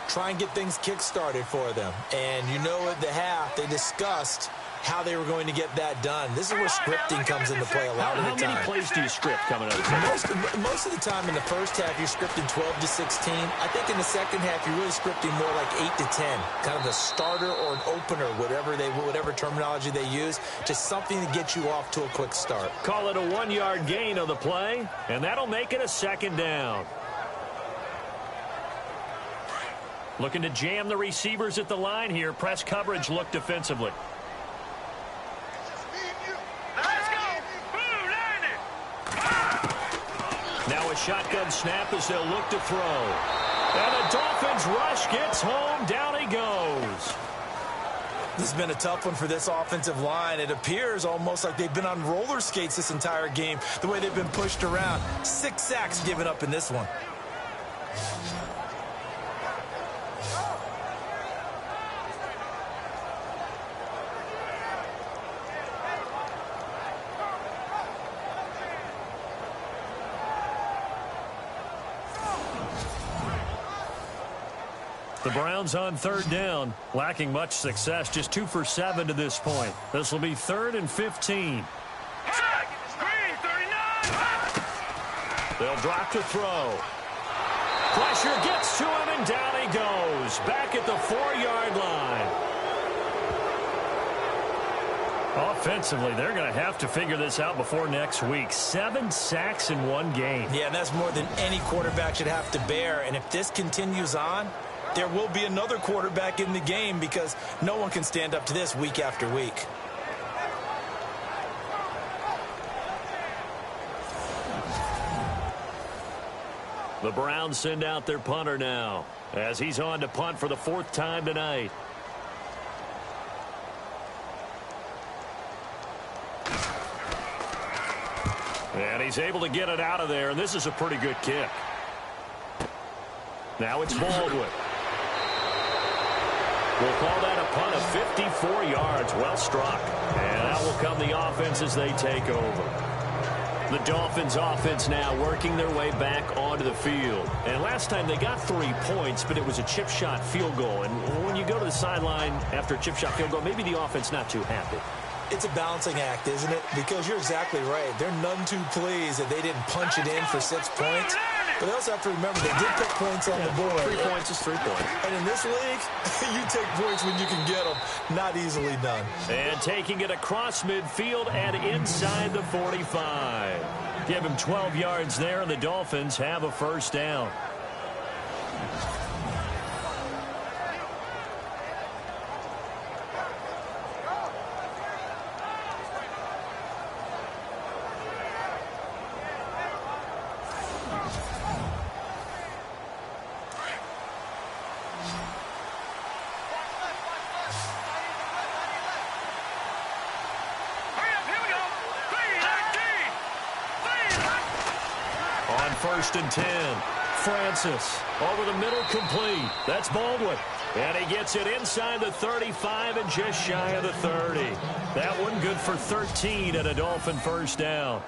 Try and get things kick-started for them. And you know at the half, they discussed how they were going to get that done. This is where scripting comes into play a lot of the time. How many plays do you script coming out of the Most of the time in the first half, you're scripting 12 to 16. I think in the second half, you're really scripting more like 8 to 10. Kind of a starter or an opener, whatever terminology they use. Just something to get you off to a quick start. Call it a 1-yard gain on the play, and that'll make it a 2nd down. Looking to jam the receivers at the line here. Press coverage look defensively. Now a shotgun snap as they'll look to throw. And the Dolphins rush gets home. Down he goes. This has been a tough one for this offensive line. It appears almost like they've been on roller skates this entire game, the way they've been pushed around. 6 sacks given up in this one. The Browns on 3rd down, lacking much success, just 2 for 7 to this point. This will be 3rd and 15. They'll drop to throw. Pressure gets to him, and down he goes. Back at the 4-yard line. Offensively, they're going to have to figure this out before next week. 7 sacks in 1 game. Yeah, and that's more than any quarterback should have to bear. And if this continues on, there will be another quarterback in the game because no one can stand up to this week after week. The Browns send out their punter now as he's on to punt for the 4th time tonight. And he's able to get it out of there, and this is a pretty good kick. Now it's Baldwin. We'll call that a punt of 54 yards. Well struck. And out will come the offense as they take over. The Dolphins offense now working their way back onto the field. And last time they got 3 points, but it was a chip shot field goal. And when you go to the sideline after a chip shot field goal, maybe the offense not too happy. It's a balancing act, isn't it? Because you're exactly right. They're none too pleased that they didn't punch it in for 6 points. But they also have to remember they did put points on the board. 3 points is 3 points. And in this league, you take points when you can get them. Not easily done. And taking it across midfield and inside the 45. Give him 12 yards there, and the Dolphins have a 1st down. 1st and 10. Francis over the middle, complete. That's Baldwin. And he gets it inside the 35 and just shy of the 30. That one good for 13 and a Dolphin first down.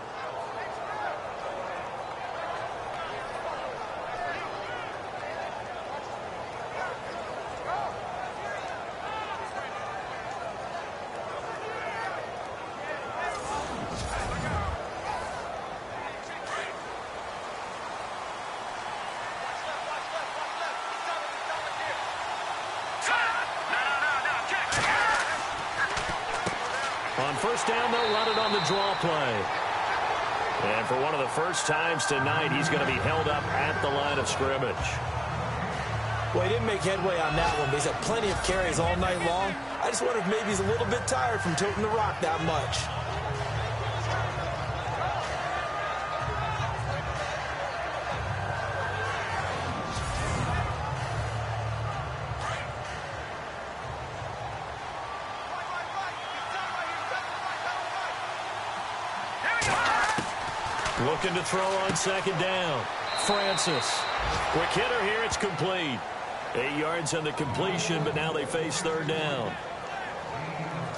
On first down, they'll run it on the draw play. And for one of the first times tonight, he's going to be held up at the line of scrimmage. Well, he didn't make headway on that one, but he's had plenty of carries all night long. I just wonder if maybe he's a little bit tired from toting the rock that much. Looking to throw on second down. Francis. Quick hitter here. It's complete. 8 yards on the completion, but now they face third down.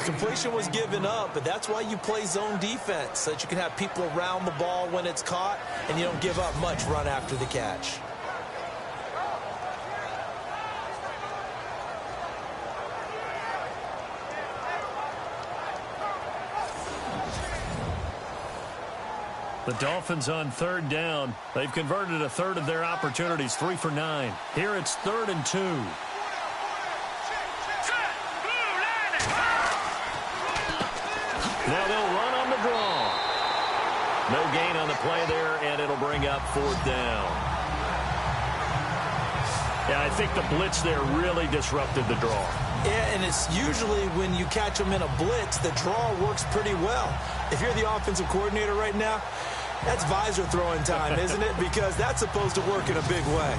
Completion was given up, but that's why you play zone defense, so that you can have people around the ball when it's caught, and you don't give up much run after the catch. The Dolphins on third down. They've converted a third of their opportunities, 3 for 9. Here it's 3rd and 2. Now they'll run on the draw. No gain on the play there, and it'll bring up 4th down. Yeah, I think the blitz there really disrupted the draw. Yeah, and it's usually when you catch them in a blitz, the draw works pretty well. If you're the offensive coordinator right now, that's visor throwing time, isn't it? Because that's supposed to work in a big way.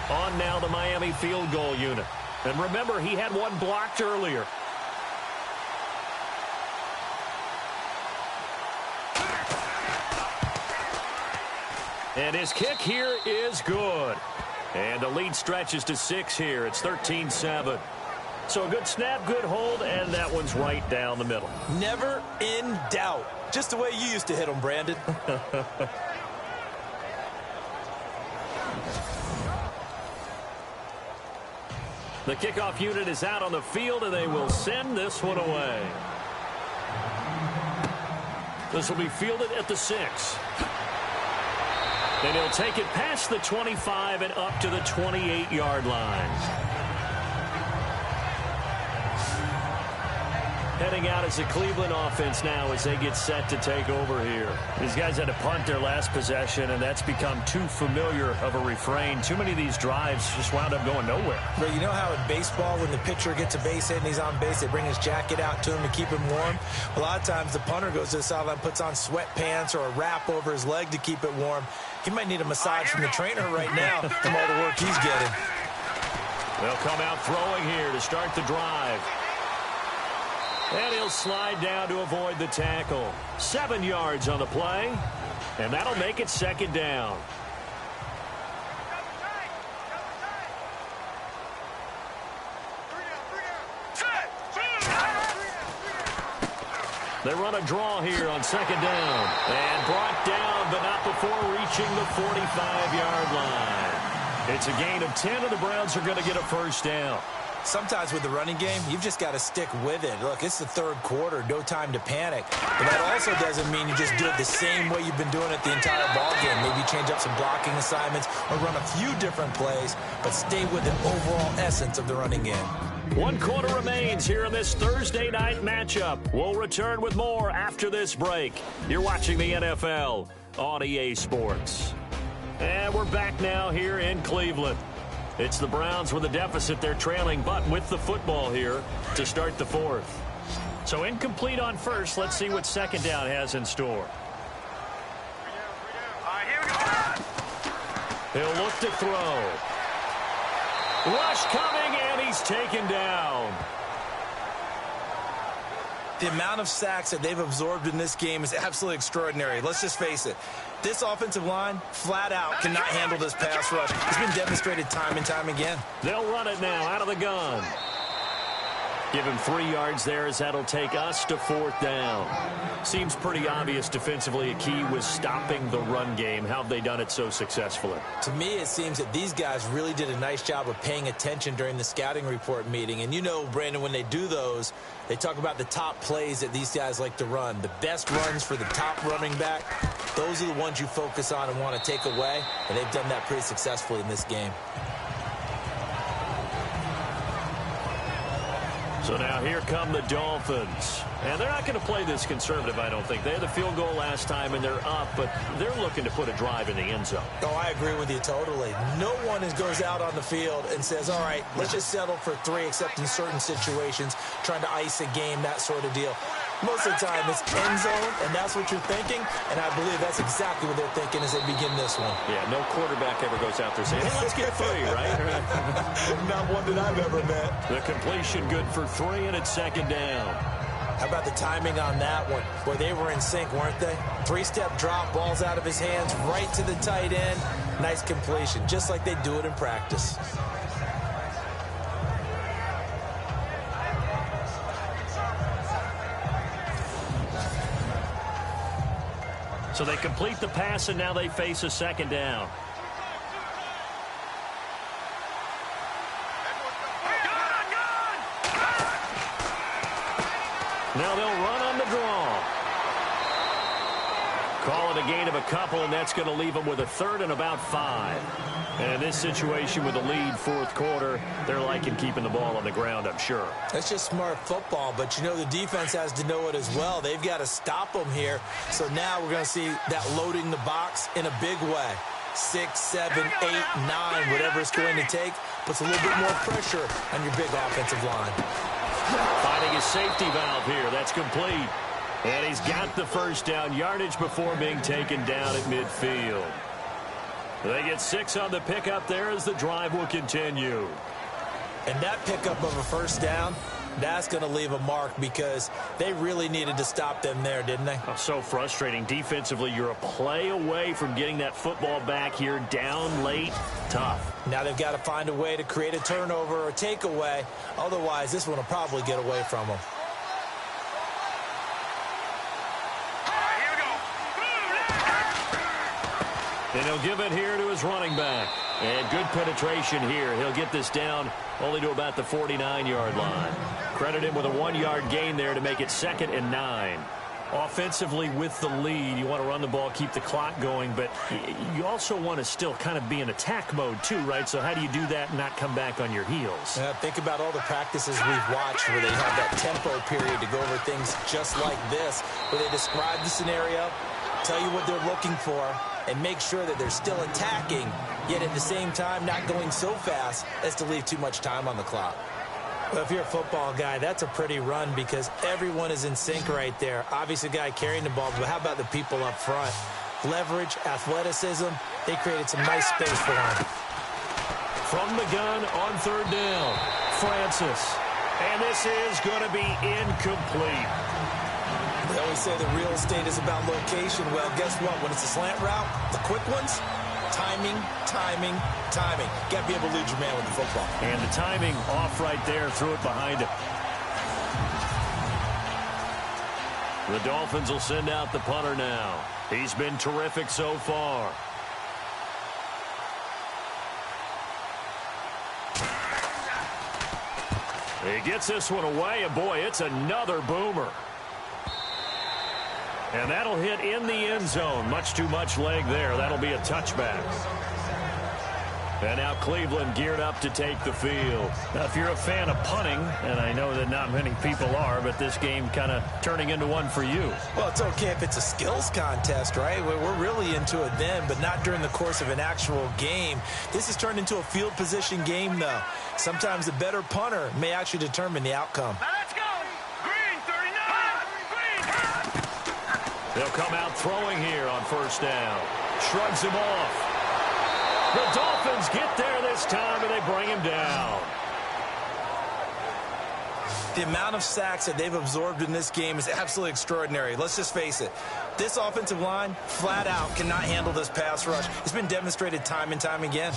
On now the Miami field goal unit. And remember, he had one blocked earlier. And his kick here is good. And the lead stretches to 6 here. It's 13-7. So a good snap, good hold, and that one's right down the middle. Never in doubt. Just the way you used to hit them, Brandon. The kickoff unit is out on the field, and they will send this one away. This will be fielded at the 6. And he'll take it past the 25 and up to the 28-yard line. Heading out as the Cleveland offense now as they get set to take over here. These guys had to punt their last possession, and that's become too familiar of a refrain. Too many of these drives just wound up going nowhere. But you know how in baseball, when the pitcher gets a base hit and he's on base, they bring his jacket out to him to keep him warm? A lot of times the punter goes to the sideline, puts on sweatpants or a wrap over his leg to keep it warm. He might need a massage from the trainer right now from all the work he's getting. They'll come out throwing here to start the drive. And he'll slide down to avoid the tackle. 7 yards on the play. And that'll make it 2nd down. They run a draw here on 2nd down. And brought down, but not before reaching the 45-yard line. It's a gain of 10, and the Browns are going to get a first down. Sometimes with the running game, you've just got to stick with it. Look, it's the 3rd quarter, no time to panic. But that also doesn't mean you just do it the same way you've been doing it the entire ball game. Maybe change up some blocking assignments or run a few different plays, but stay with the overall essence of the running game. 1 quarter remains here in this Thursday night matchup. We'll return with more after this break. You're watching the NFL on EA Sports. And we're back now here in Cleveland. It's the Browns with a deficit. They're trailing, but with the football here to start the 4th. So incomplete on first. Let's see what 2nd down has in store. He'll look to throw. Rush coming, and he's taken down. The amount of sacks that they've absorbed in this game is absolutely extraordinary. Let's just face it. This offensive line, flat out, cannot handle this pass rush. It's been demonstrated time and time again. They'll run it now out of the gun. Give him 3 yards there as that'll take us to 4th down. Seems pretty obvious defensively a key was stopping the run game. How have they done it so successfully? To me, it seems that these guys really did a nice job of paying attention during the scouting report meeting. And you know, Brandon, when they do those, they talk about the top plays that these guys like to run. The best runs for the top running back, those are the ones you focus on and want to take away. And they've done that pretty successfully in this game. So now here come the Dolphins. And they're not going to play this conservative, I don't think. They had the field goal last time, and they're up, but they're looking to put a drive in the end zone. Oh, I agree with you totally. No one goes out on the field and says, all right, let's just settle for 3, except in certain situations, trying to ice a game, that sort of deal. Most of the time, it's end zone, and that's what you're thinking, and I believe that's exactly what they're thinking as they begin this one. Yeah, no quarterback ever goes out there saying, hey, let's get 3, right? Not one that I've ever met. The completion good for 3, and it's 2nd down. How about the timing on that one? Boy, they were in sync, weren't they? 3-step drop, balls out of his hands, right to the tight end. Nice completion, just like they do it in practice. So they complete the pass, and now they face a 2nd down. Now they'll run on the draw. Call it a gain of a couple, and that's going to leave them with a 3rd and about 5. And in this situation with the lead 4th quarter, they're liking keeping the ball on the ground, I'm sure. That's just smart football, but you know the defense has to know it as well. They've got to stop them here. So now we're going to see that loading the box in a big way. 6, 7, 8, 9, whatever it's going to take, puts a little bit more pressure on your big offensive line. Finding his safety valve here. That's complete. And he's got the 1st down yardage before being taken down at midfield. They get 6 on the pickup there as the drive will continue. And that pickup of a 1st down, that's going to leave a mark because they really needed to stop them there, didn't they? Oh, so frustrating. Defensively, you're a play away from getting that football back here down late. Tough. Now they've got to find a way to create a turnover or a takeaway. Otherwise, this one will probably get away from them. And he'll give it here to his running back. And good penetration here. He'll get this down only to about the 49-yard line. Credit him with a 1-yard gain there to make it 2nd and 9. Offensively with the lead, you want to run the ball, keep the clock going, but you also want to still kind of be in attack mode too, right? So how do you do that and not come back on your heels? Think about all the practices we've watched where they have that tempo period to go over things just like this, where they describe the scenario, tell you what they're looking for, and make sure that they're still attacking, yet at the same time not going so fast as to leave too much time on the clock. Well, if you're a football guy, that's a pretty run because everyone is in sync right there. Obviously, the guy carrying the ball, but how about the people up front? Leverage, athleticism, they created some nice space for him. From the gun on 3rd down, Francis. And this is going to be incomplete. They always say the real estate is about location. Well, guess what? When it's a slant route, the quick ones, timing, timing, timing. Got to be able to lead your man with the football. And the timing off right there, threw it behind him. The Dolphins will send out the punter now. He's been terrific so far. He gets this one away, and boy, it's another boomer. And that'll hit in the end zone. Much too much leg there. That'll be a touchback. And now Cleveland geared up to take the field. Now, if you're a fan of punting, and I know that not many people are, but this game kind of turning into one for you. Well, it's okay if it's a skills contest, right? We're really into it then, but not during the course of an actual game. This has turned into a field position game, though. Sometimes the better punter may actually determine the outcome. Now let's go. Green, 39. Green. They'll come out throwing here on 1st down. Shrugs him off. The Dolphins get there this time, and they bring him down. The amount of sacks that they've absorbed in this game is absolutely extraordinary. Let's just face it. This offensive line, flat out, cannot handle this pass rush. It's been demonstrated time and time again.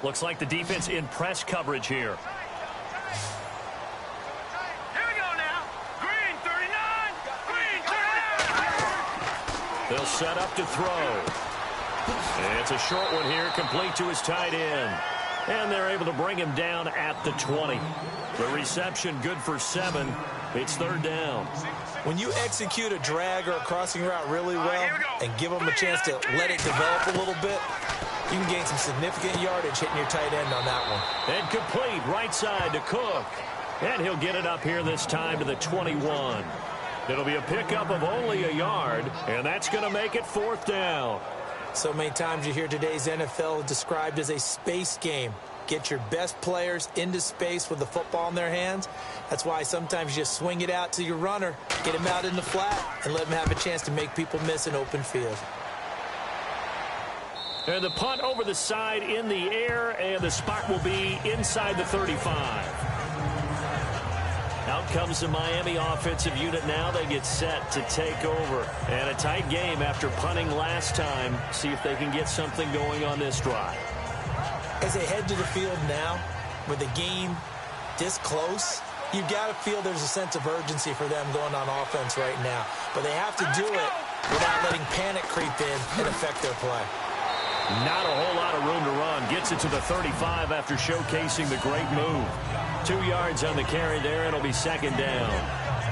Looks like the defense in press coverage here. Here we go now. Green 39. Green 39. They'll set up to throw. And it's a short one here, complete to his tight end. And they're able to bring him down at the 20. The reception good for 7. It's third down. When you execute a drag or a crossing route really well and give them a chance to let it develop a little bit, you can gain some significant yardage hitting your tight end on that one. And complete right side to Cook. And he'll get it up here this time to the 21. It'll be a pickup of only a yard, and that's going to make it fourth down. So many times you hear today's NFL described as a space game. Get your best players into space with the football in their hands. That's why sometimes you just swing it out to your runner, get him out in the flat, and let him have a chance to make people miss an open field. And the punt over the side in the air, and the spot will be inside the 35. Out comes the Miami offensive unit now. They get set to take over. And a tight game after punting last time. See if they can get something going on this drive. As they head to the field now, with the game this close, you've got to feel there's a sense of urgency for them going on offense right now. But they have to do it without letting panic creep in and affect their play. Not a whole lot of room to run. Gets it to the 35 after showcasing the great move. 2 yards on the carry there. It'll be second down.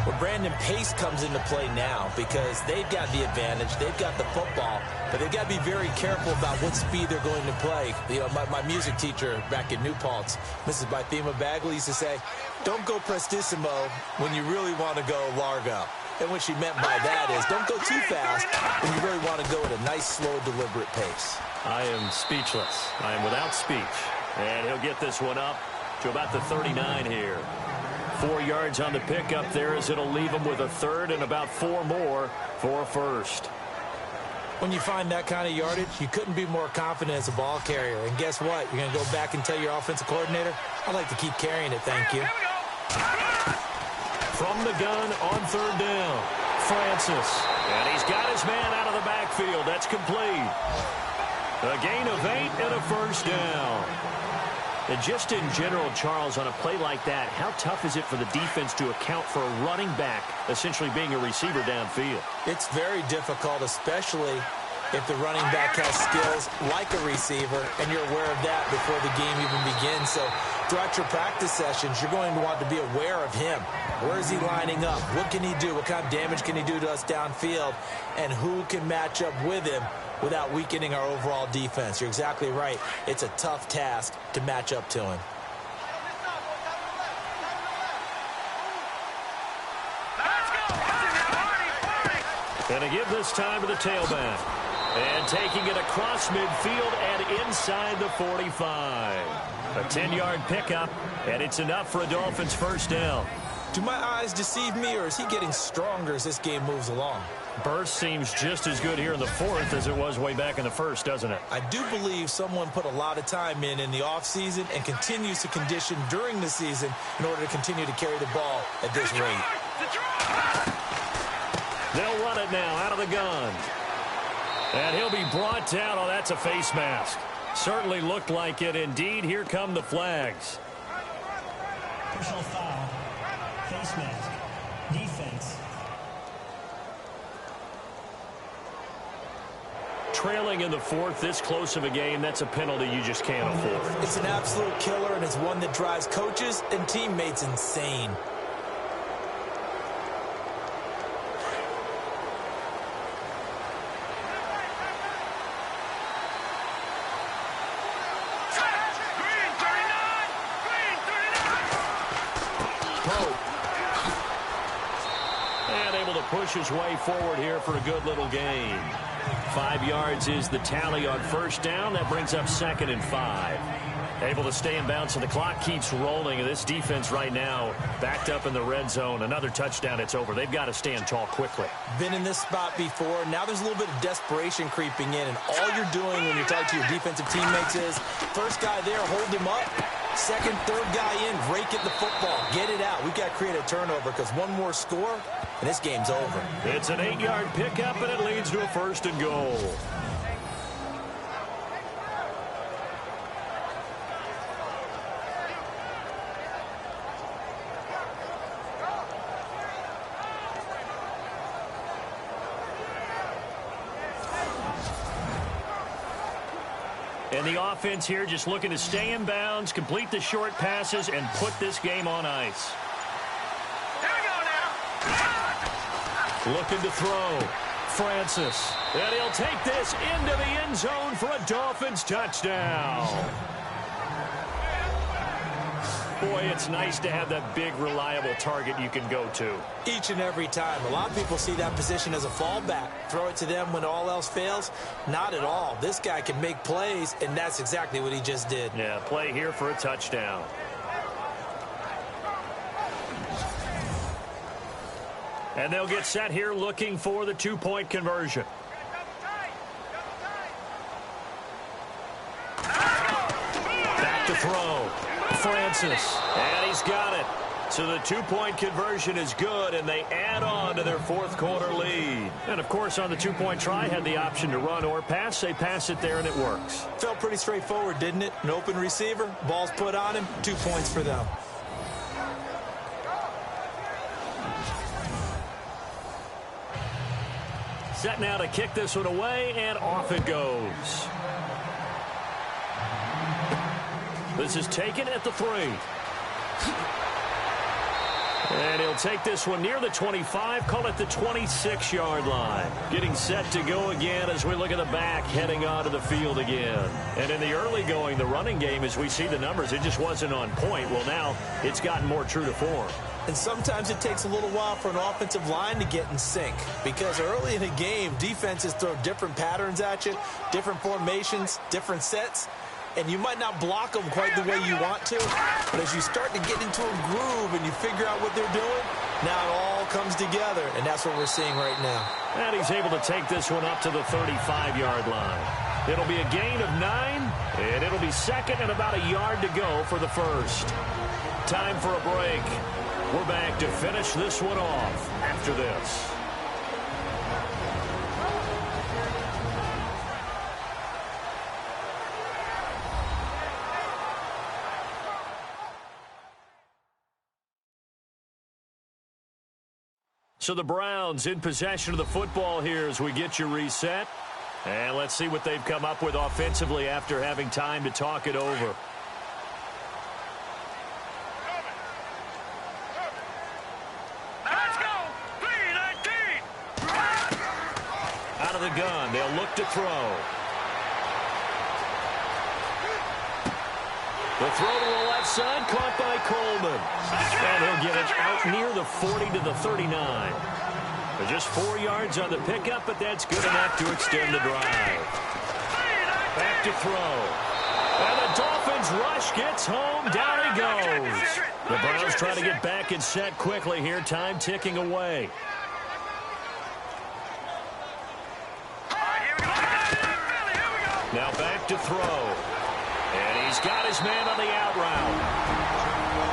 Well, Brandon, pace comes into play now because they've got the advantage. They've got the football, but they've got to be very careful about what speed they're going to play. You know, my music teacher back in New Paltz, Mrs. Bythema Bagley, used to say, don't go prestissimo when you really want to go largo. And what she meant by that is don't go too fast when you really want to go at a nice, slow, deliberate pace. I am speechless. I am without speech. And he'll get this one up to about the 39 here. 4 yards on the pickup there as it'll leave him with a third and about 4 more for a first. When you find that kind of yardage, you couldn't be more confident as a ball carrier. And guess what? You're going to go back and tell your offensive coordinator, I'd like to keep carrying it, thank you. From the gun on third down, Francis. And he's got his man out of the backfield. That's complete. A gain of 8 and a first down. And just in general, Charles, on a play like that, how tough is it for the defense to account for a running back essentially being a receiver downfield? It's very difficult, especially if the running back has skills like a receiver, and you're aware of that before the game even begins. So throughout your practice sessions, you're going to want to be aware of him. Where is he lining up? What can he do? What kind of damage can he do to us downfield? And who can match up with him without weakening our overall defense? You're exactly right. It's a tough task to match up to him. And to give this time to the tailback. And taking it across midfield and inside the 45. A 10-yard pickup, and it's enough for a Dolphins first down. Do my eyes deceive me, or is he getting stronger as this game moves along? Burst seems just as good here in the fourth as it was way back in the first, doesn't it? I do believe someone put a lot of time in the offseason and continues to condition during the season in order to continue to carry the ball at this rate. They'll run it now out of the gun. And he'll be brought down. Oh, that's a face mask. Certainly looked like it. Indeed, here come the flags. Personal foul. Face mask. Defense. Trailing in the fourth, this close of a game, that's a penalty you just can't afford. It's an absolute killer, and it's one that drives coaches and teammates insane. Push his way forward here for a good little gain. 5 yards is the tally on first down. That brings up 2nd and 5. Able to stay in bounds, so the clock keeps rolling. And this defense right now backed up in the red zone. Another touchdown, it's over. They've got to stand tall quickly. Been in this spot before. Now there's a little bit of desperation creeping in. And all you're doing when you're talking to your defensive teammates is, first guy there, hold him up. Second, third guy in, rake at the football. Get it out. We've got to create a turnover because one more score, and this game's over. It's an 8-yard pickup, and it leads to a 1st and goal. And the offense here just looking to stay in bounds, complete the short passes, and put this game on ice. Here we go now. Looking to throw. Francis. And he'll take this into the end zone for a Dolphins touchdown. Boy, it's nice to have that big, reliable target you can go to. Each and every time. A lot of people see that position as a fallback. Throw it to them when all else fails. Not at all. This guy can make plays, and that's exactly what he just did. Yeah, play here for a touchdown. And they'll get set here looking for the 2-point conversion. Back to throw. Francis. And he's got it. So the 2-point conversion is good, and they add on to their 4th quarter lead. And, of course, on the 2-point try, had the option to run or pass. They pass it there, and it works. Felt pretty straightforward, didn't it? An open receiver, ball's put on him, 2 points for them. Set now to kick this one away, and off it goes. This is taken at the 3. And he'll take this one near the 25, call it the 26-yard line. Getting set to go again as we look at the back, heading onto the field again. And in the early going, the running game, as we see the numbers, it just wasn't on point. Well, now it's gotten more true to form. And sometimes it takes a little while for an offensive line to get in sync, because early in a game, defenses throw different patterns at you, different formations, different sets, and you might not block them quite the way you want to, but as you start to get into a groove and you figure out what they're doing, now it all comes together, and that's what we're seeing right now. And he's able to take this one up to the 35-yard line. It'll be a gain of 9, and it'll be 2nd and about a yard to go for the 1st. Time for a break. We're back to finish this one off after this. So the Browns in possession of the football here as we get you reset. And let's see what they've come up with offensively after having time to talk it over. Let's go. 3-19. Out of the gun, they'll look to throw. The throw to the left side, caught by Coleman. And he'll get it out near the 40 to the 39. Just 4 yards on the pickup, but that's good enough to extend the drive. Back to throw. And the Dolphins rush gets home. Down he goes. The Browns try to get back and set quickly here. Time ticking away. Now back to throw. And he's got his man on the out route.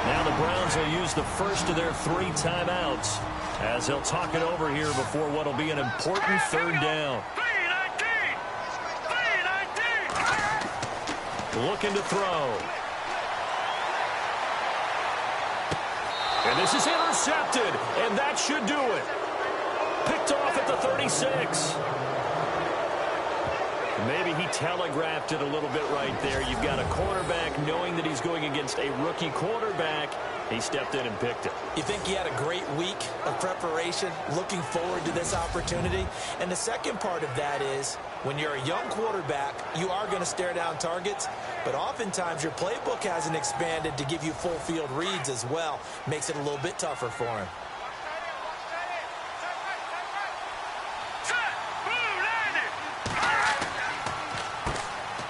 Now the Browns will use the first of their 3 timeouts as they'll talk it over here before what will be an important 3rd down. 3-19. Looking to throw. And this is intercepted, and that should do it. Picked off at the 36. Maybe he telegraphed it a little bit right there. You've got a quarterback knowing that he's going against a rookie quarterback. He stepped in and picked it. You think he had a great week of preparation, looking forward to this opportunity? And the second part of that is, when you're a young quarterback, you are going to stare down targets, but oftentimes your playbook hasn't expanded to give you full field reads as well. Makes it a little bit tougher for him.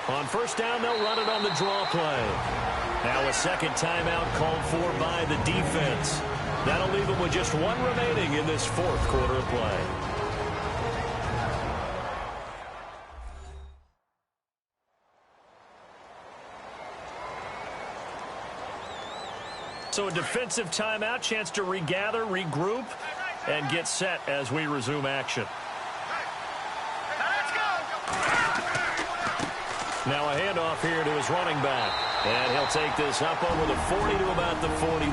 On first down, they'll run it on the draw play. Now a second timeout called for by the defense. That'll leave them with just one remaining in this fourth quarter of play. So a defensive timeout, chance to regather, regroup, and get set as we resume action. Now a handoff here to his running back. And he'll take this up over the 40 to about the 41.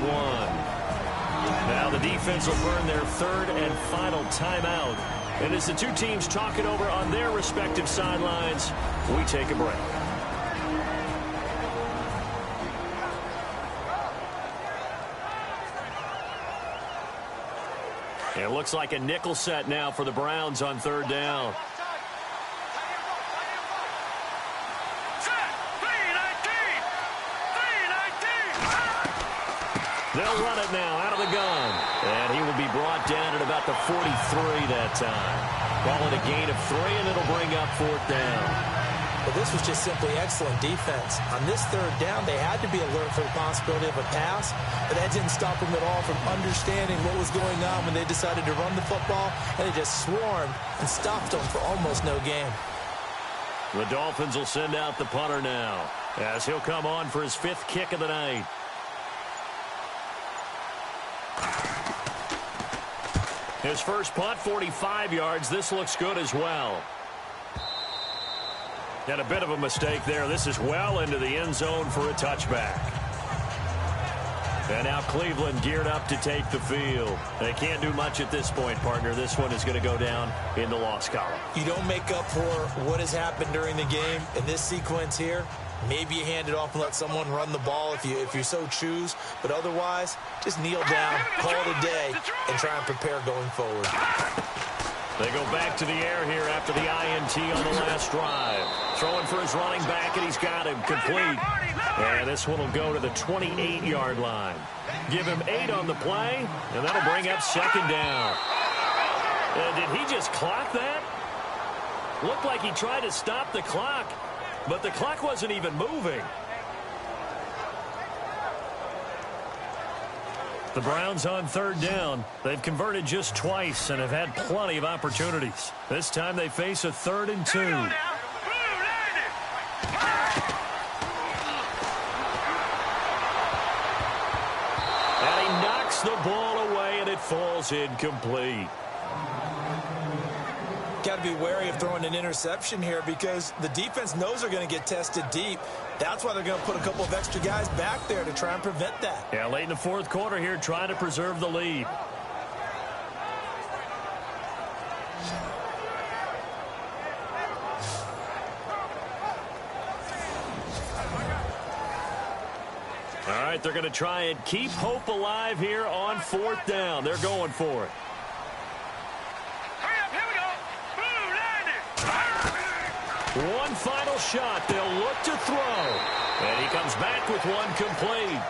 Now the defense will burn their third and final timeout. And as the two teams talk it over on their respective sidelines, we take a break. It looks like a nickel set now for the Browns on third down. They'll run it now out of the gun. And he will be brought down at about the 43 that time. Call it a gain of 3, and it'll bring up fourth down. Well, this was just simply excellent defense. On this third down, they had to be alert for the possibility of a pass, but that didn't stop them at all from understanding what was going on when they decided to run the football, and they just swarmed and stopped them for almost no gain. The Dolphins will send out the punter now, as he'll come on for his 5th kick of the night. His first punt, 45 yards. This looks good as well. And a bit of a mistake there. This is well into the end zone for a touchback. And now Cleveland geared up to take the field. They can't do much at this point, partner. This one is going to go down in the loss column. You don't make up for what has happened during the game in this sequence here. Maybe you hand it off and let someone run the ball if you so choose. But otherwise, just kneel down, call it a day, and try and prepare going forward. They go back to the air here after the INT on the last drive. Throwing for his running back, and he's got him complete. And this one will go to the 28-yard line. Give him 8 on the play, and that'll bring up second down. Did he just clock that? Looked like he tried to stop the clock, but the clock wasn't even moving. The Browns on third down. They've converted just twice and have had plenty of opportunities. This time they face a 3rd and 2. And he knocks the ball away, and it falls incomplete. Got to be wary of throwing an interception here because the defense knows they're going to get tested deep. That's why they're going to put a couple of extra guys back there to try and prevent that. Yeah, late in the fourth quarter here, trying to preserve the lead. All right, they're going to try and keep hope alive here on fourth down. They're going for it. One final shot. They'll look to throw. And he comes back with one complete.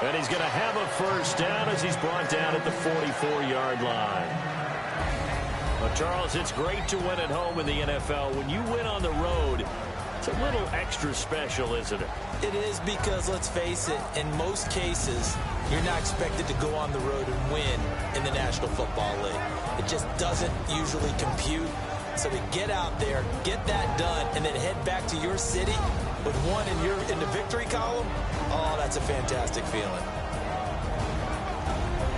And he's going to have a first down as he's brought down at the 44-yard line. Well, Charles, it's great to win at home in the NFL. When you win on the road, it's a little extra special, isn't it? It is because, let's face it, in most cases, you're not expected to go on the road and win in the National Football League. It just doesn't usually compute. So to get out there, get that done, and then head back to your city with one in the victory column, oh, that's a fantastic feeling.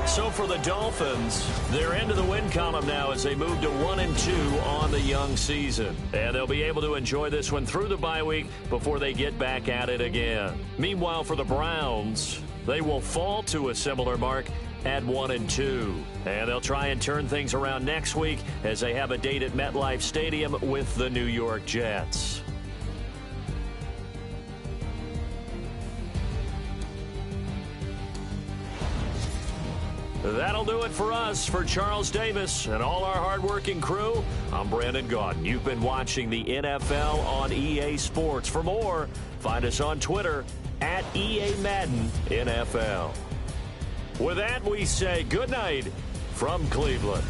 So for the Dolphins, they're into the win column now as they move to 1-2 on the young season. And they'll be able to enjoy this one through the bye week before they get back at it again. Meanwhile, for the Browns, they will fall to a similar mark at 1-2. And they'll try and turn things around next week as they have a date at MetLife Stadium with the New York Jets. That'll do it for us. For Charles Davis and all our hardworking crew, I'm Brandon Gaudin. You've been watching the NFL on EA Sports. For more, find us on Twitter at EA Madden NFL. With that, we say good night from Cleveland.